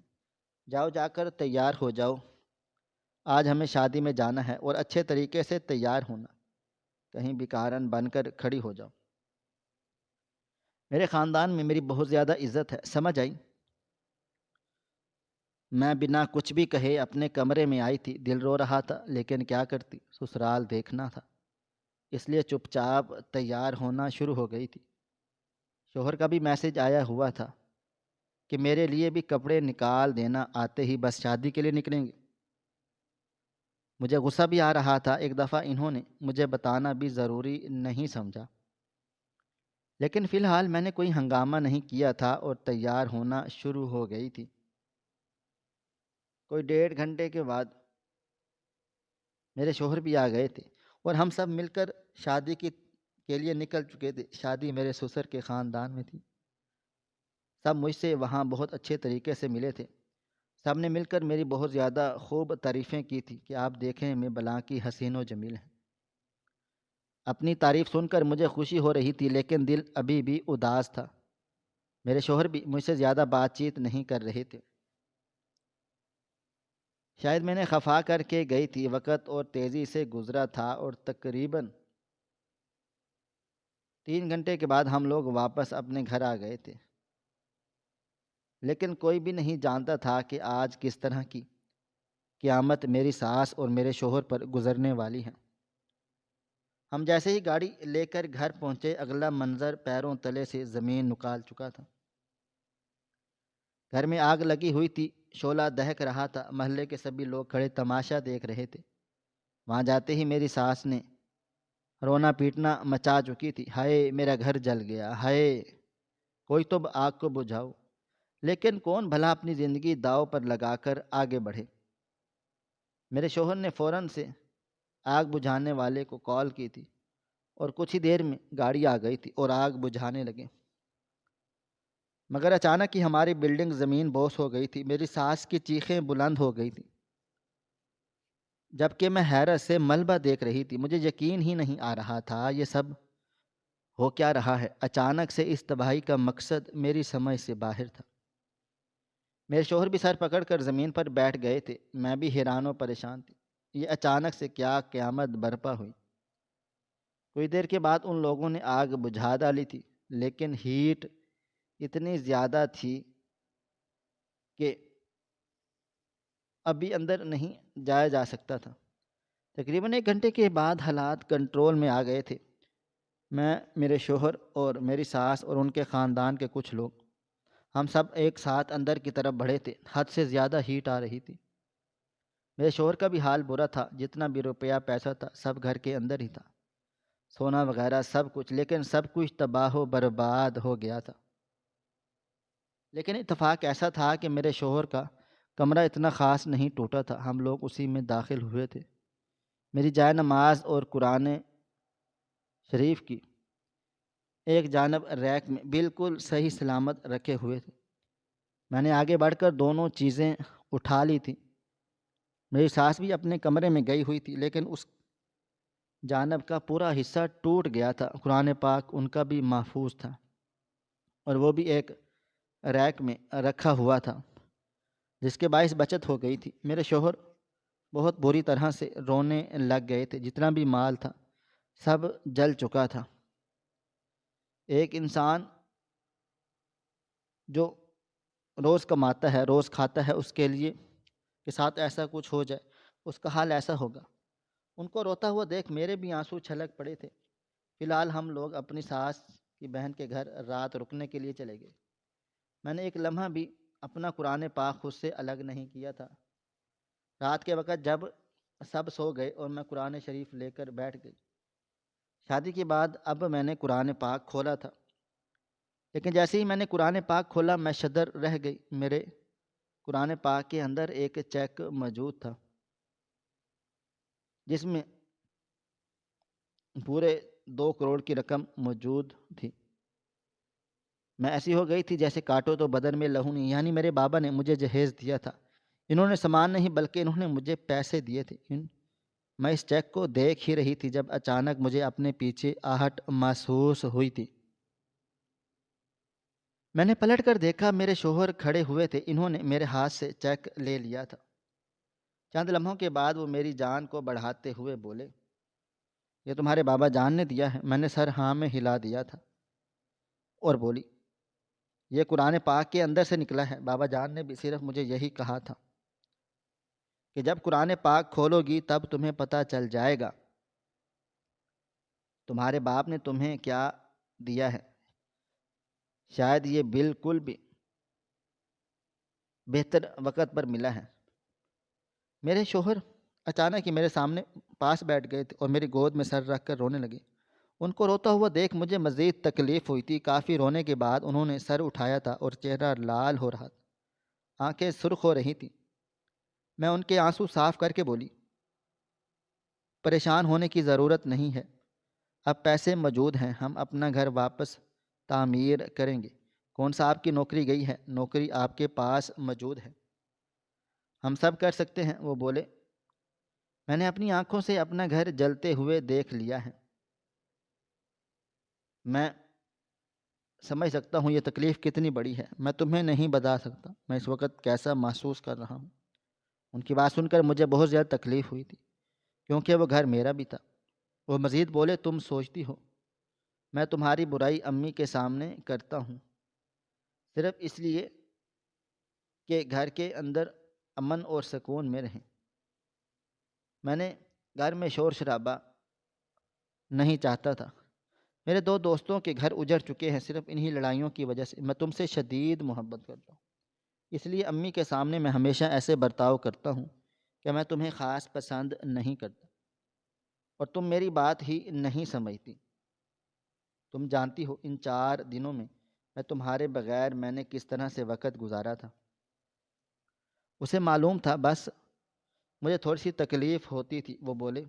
Speaker 1: جاؤ، جا کر تیار ہو جاؤ، آج ہمیں شادی میں جانا ہے، اور اچھے طریقے سے تیار ہونا، کہیں بیکارن بن کر کھڑی ہو جاؤ۔ میرے خاندان میں میری بہت زیادہ عزت ہے، سمجھ آئی؟ میں بنا کچھ بھی کہے اپنے کمرے میں آئی تھی۔ دل رو رہا تھا، لیکن کیا کرتی، سسرال دیکھنا تھا، اس لیے چپ چاپ تیار ہونا شروع ہو گئی تھی۔ شوہر کا بھی میسج آیا ہوا تھا کہ میرے لیے بھی کپڑے نکال دینا، آتے ہی بس شادی کے لیے نکلیں گے۔ مجھے غصہ بھی آ رہا تھا۔ ایک دفعہ انہوں نے مجھے بتانا بھی ضروری نہیں سمجھا، لیکن فی الحال میں نے کوئی ہنگامہ نہیں کیا تھا اور تیار ہونا شروع ہو گئی تھی۔ کوئی 1.5 گھنٹے کے بعد میرے شوہر بھی آ گئے تھے، اور ہم سب مل کر شادی کے لیے نکل چکے تھے۔ شادی میرے سسر کے خاندان میں تھی۔ سب مجھ سے وہاں بہت اچھے طریقے سے ملے تھے۔ سب نے مل کر میری بہت زیادہ خوب تعریفیں کی تھی کہ آپ دیکھیں میں بلا کی حسین و جمیل ہیں۔ اپنی تعریف سن کر مجھے خوشی ہو رہی تھی، لیکن دل ابھی بھی اداس تھا۔ میرے شوہر بھی مجھ سے زیادہ بات چیت نہیں کر رہے تھے۔ شاید میں نے خفا کر کے گئی تھی۔ وقت اور تیزی سے گزرا تھا، اور تقریباً 3 گھنٹے کے بعد ہم لوگ واپس اپنے گھر آ گئے تھے، لیکن کوئی بھی نہیں جانتا تھا کہ آج کس طرح کی قیامت میری ساس اور میرے شوہر پر گزرنے والی ہے۔ ہم جیسے ہی گاڑی لے کر گھر پہنچے، اگلا منظر پیروں تلے سے زمین نکال چکا تھا۔ گھر میں آگ لگی ہوئی تھی، شعلہ دہک رہا تھا۔ محلے کے سبھی لوگ کھڑے تماشا دیکھ رہے تھے۔ وہاں جاتے ہی میری ساس نے رونا پیٹنا مچا چکی تھی، ہائے میرا گھر جل گیا، ہائے کوئی تو آگ کو بجھاؤ۔ لیکن کون بھلا اپنی زندگی داؤ پر لگا کر آگے بڑھے۔ میرے شوہر نے فوراً سے آگ بجھانے والے کو کال کی تھی، اور کچھ ہی دیر میں گاڑی آ گئی تھی اور آگ بجھانے لگے۔ مگر اچانک ہی ہماری بلڈنگ زمین بوس ہو گئی تھی۔ میری ساس کی چیخیں بلند ہو گئی تھی، جبکہ میں حیرت سے ملبہ دیکھ رہی تھی۔ مجھے یقین ہی نہیں آ رہا تھا یہ سب ہو کیا رہا ہے۔ اچانک سے اس تباہی کا مقصد میری سمجھ سے باہر تھا۔ میرے شوہر بھی سر پکڑ کر زمین پر بیٹھ گئے تھے، میں بھی حیران و پریشان تھی۔ یہ اچانک سے کیا قیامت برپا ہوئی۔ کچھ دیر کے بعد ان لوگوں نے آگ بجھا ڈالی تھی، لیکن ہیٹ اتنی زیادہ تھی کہ ابھی اندر نہیں جایا جا سکتا تھا۔ تقریباً 1 گھنٹے کے بعد حالات کنٹرول میں آ گئے تھے۔ میں، میرے شوہر اور میری ساس اور ان کے خاندان کے کچھ لوگ، ہم سب ایک ساتھ اندر کی طرف بڑھے تھے۔ حد سے زیادہ ہیٹ آ رہی تھی۔ میرے شوہر کا بھی حال برا تھا۔ جتنا بھی روپیہ پیسہ تھا سب گھر کے اندر ہی تھا، سونا وغیرہ سب کچھ، لیکن سب کچھ تباہ و برباد ہو گیا تھا۔ لیکن اتفاق ایسا تھا کہ میرے شوہر کا کمرہ اتنا خاص نہیں ٹوٹا تھا، ہم لوگ اسی میں داخل ہوئے تھے۔ میری جائے نماز اور قرآن شریف کی ایک جانب ریک میں بالکل صحیح سلامت رکھے ہوئے تھے۔ میں نے آگے بڑھ کر دونوں چیزیں اٹھا لی تھیں۔ میری ساس بھی اپنے کمرے میں گئی ہوئی تھی، لیکن اس جانب کا پورا حصہ ٹوٹ گیا تھا۔ قرآن پاک ان کا بھی محفوظ تھا، اور وہ بھی ایک ریک میں رکھا ہوا تھا، جس کے باعث بچت ہو گئی تھی۔ میرے شوہر بہت بری طرح سے رونے لگ گئے تھے۔ جتنا بھی مال تھا سب جل چکا تھا۔ ایک انسان جو روز کماتا ہے، روز کھاتا ہے، اس کے لیے کے ساتھ ایسا کچھ ہو جائے، اس کا حال ایسا ہوگا۔ ان کو روتا ہوا دیکھ میرے بھی آنسو چھلک پڑے تھے۔ فی الحال ہم لوگ اپنی ساس کی بہن کے گھر رات رکنے کے لیے چلے گئے۔ میں نے ایک لمحہ بھی اپنا قرآن پاک خود سے الگ نہیں کیا تھا۔ رات کے وقت جب سب سو گئے اور میں قرآن شریف لے کر بیٹھ گئی۔ شادی کے بعد اب میں نے قرآن پاک کھولا تھا، لیکن جیسے ہی میں نے قرآن پاک کھولا میں شدر رہ گئی۔ میرے قرآن پاک کے اندر ایک چیک موجود تھا، جس میں پورے 2 کروڑ کی رقم موجود تھی۔ میں ایسی ہو گئی تھی جیسے کاٹو تو بدن میں لہو نہیں، یعنی میرے بابا نے مجھے جہیز دیا تھا۔ انہوں نے سامان نہیں بلکہ انہوں نے مجھے پیسے دیے تھے۔ میں اس چیک کو دیکھ ہی رہی تھی جب اچانک مجھے اپنے پیچھے آہٹ محسوس ہوئی تھی۔ میں نے پلٹ کر دیکھا، میرے شوہر کھڑے ہوئے تھے۔ انہوں نے میرے ہاتھ سے چیک لے لیا تھا۔ چند لمحوں کے بعد وہ میری جان کو بڑھاتے ہوئے بولے، یہ تمہارے بابا جان نے دیا ہے؟ میں نے سر ہاں میں ہلا دیا تھا اور بولی، یہ قرآن پاک کے اندر سے نکلا ہے۔ بابا جان نے بھی صرف مجھے یہی کہا تھا کہ جب قرآن پاک کھولو گی تب تمہیں پتہ چل جائے گا تمہارے باپ نے تمہیں کیا دیا ہے۔ شاید یہ بالکل بھی بہتر وقت پر ملا ہے۔ میرے شوہر اچانک ہی میرے سامنے پاس بیٹھ گئے تھے اور میری گود میں سر رکھ کر رونے لگے۔ ان کو روتا ہوا دیکھ مجھے مزید تکلیف ہوئی تھی۔ کافی رونے کے بعد انہوں نے سر اٹھایا تھا اور چہرہ لال ہو رہا تھا، آنکھیں سرخ ہو رہی تھیں۔ میں ان کے آنسو صاف کر کے بولی، پریشان ہونے کی ضرورت نہیں ہے، اب پیسے موجود ہیں، ہم اپنا گھر واپس تعمیر کریں گے۔ کون سا آپ کی نوکری گئی ہے؟ نوکری آپ کے پاس موجود ہے، ہم سب کر سکتے ہیں، وہ بولے۔ میں نے اپنی آنکھوں سے اپنا گھر جلتے ہوئے دیکھ لیا ہے۔ میں سمجھ سکتا ہوں یہ تکلیف کتنی بڑی ہے، میں تمہیں نہیں بتا سکتا میں اس وقت کیسا محسوس کر رہا ہوں۔ ان کی بات سن کر مجھے بہت زیادہ تکلیف ہوئی تھی، کیونکہ وہ گھر میرا بھی تھا۔ وہ مزید بولے، تم سوچتی ہو میں تمہاری برائی امی کے سامنے کرتا ہوں صرف اس لیے کہ گھر کے اندر امن اور سکون میں رہیں۔ میں نے گھر میں شور شرابہ نہیں چاہتا تھا۔ میرے 2 دوستوں کے گھر اجڑ چکے ہیں صرف انہی لڑائیوں کی وجہ سے۔ میں تم سے شدید محبت کرتا ہوں، اس لیے امی کے سامنے میں ہمیشہ ایسے برتاؤ کرتا ہوں کہ میں تمہیں خاص پسند نہیں کرتا، اور تم میری بات ہی نہیں سمجھتی۔ تم جانتی ہو ان 4 دنوں میں تمہارے بغیر میں نے کس طرح سے وقت گزارا تھا۔ اسے معلوم تھا بس مجھے تھوڑی سی تکلیف ہوتی تھی، وہ بولے،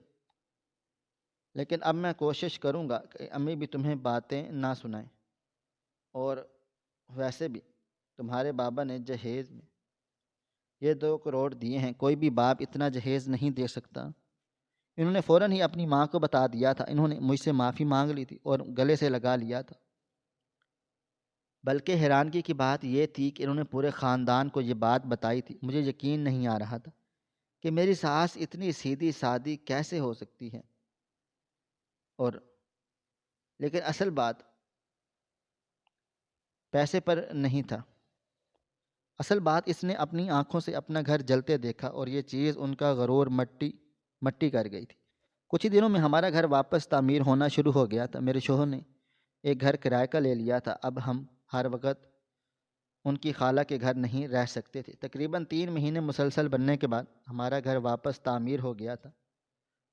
Speaker 1: لیکن اب میں کوشش کروں گا کہ امی بھی تمہیں باتیں نہ سنائیں، اور ویسے بھی تمہارے بابا نے جہیز میں یہ 2 کروڑ دیے ہیں، کوئی بھی باپ اتنا جہیز نہیں دے سکتا۔ انہوں نے فوراً ہی اپنی ماں کو بتا دیا تھا، انہوں نے مجھ سے معافی مانگ لی تھی اور گلے سے لگا لیا تھا۔ بلکہ حیرانگی کی بات یہ تھی کہ انہوں نے پورے خاندان کو یہ بات بتائی تھی۔ مجھے یقین نہیں آ رہا تھا کہ میری ساس اتنی سیدھی سادی کیسے ہو سکتی ہے۔ اور لیکن اصل بات پیسے پر نہیں تھا، اصل بات اس نے اپنی آنکھوں سے اپنا گھر جلتے دیکھا اور یہ چیز ان کا غرور مٹی کر گئی تھی۔ کچھ ہی دنوں میں ہمارا گھر واپس تعمیر ہونا شروع ہو گیا تھا۔ میرے شوہر نے ایک گھر کرائے کا لے لیا تھا۔ اب ہم ہر وقت ان کی خالہ کے گھر نہیں رہ سکتے تھے۔ تقریباً 3 مہینے مسلسل بننے کے بعد ہمارا گھر واپس تعمیر ہو گیا تھا۔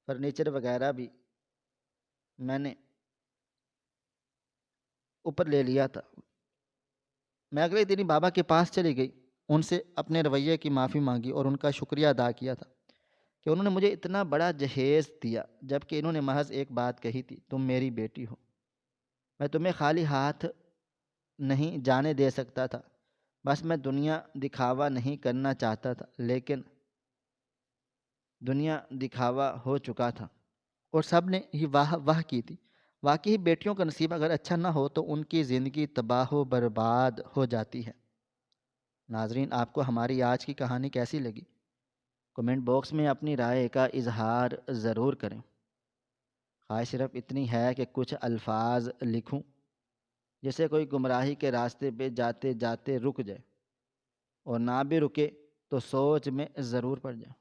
Speaker 1: فرنیچر وغیرہ بھی میں نے اوپر لے لیا تھا۔ میں اگلے دن ہی بابا کے پاس چلی گئی، ان سے اپنے رویے کی معافی مانگی اور ان کا شکریہ ادا کیا تھا کہ انہوں نے مجھے اتنا بڑا جہیز دیا، جبکہ انہوں نے محض ایک بات کہی تھی، تم میری بیٹی ہو، میں تمہیں خالی ہاتھ نہیں جانے دے سکتا تھا۔ بس میں دنیا دکھاوا نہیں کرنا چاہتا تھا، لیکن دنیا دکھاوا ہو چکا تھا اور سب نے ہی واہ واہ کی تھی۔ واقعی بیٹیوں کا نصیب اگر اچھا نہ ہو تو ان کی زندگی تباہ و برباد ہو جاتی ہے۔ ناظرین، آپ کو ہماری آج کی کہانی کیسی لگی؟ کمنٹ باکس میں اپنی رائے کا اظہار ضرور کریں۔ خواہش صرف اتنی ہے کہ کچھ الفاظ لکھوں جیسے کوئی گمراہی کے راستے پہ جاتے جاتے رک جائے، اور نہ بھی رکے تو سوچ میں ضرور پڑ جائے۔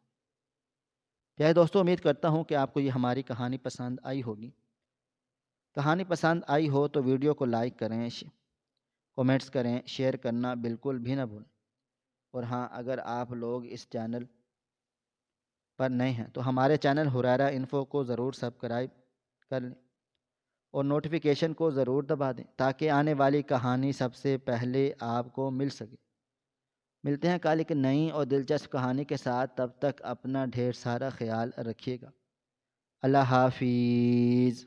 Speaker 1: پیارے دوستوں، امید کرتا ہوں کہ آپ کو یہ ہماری کہانی پسند آئی ہوگی۔ کہانی پسند آئی ہو تو ویڈیو کو لائک کریں، کومنٹس کریں، شیئر کرنا بالکل بھی نہ بھولیں۔ اور ہاں، اگر آپ لوگ اس چینل پر نئے ہیں تو ہمارے چینل ہریرہ انفو کو ضرور سبسکرائب کر لیں اور نوٹیفیکیشن کو ضرور دبا دیں تاکہ آنے والی کہانی سب سے پہلے آپ کو مل سکے۔ ملتے ہیں کل ایک نئی اور دلچسپ کہانی کے ساتھ، تب تک اپنا ڈھیر سارا خیال رکھیے گا۔ اللہ حافظ۔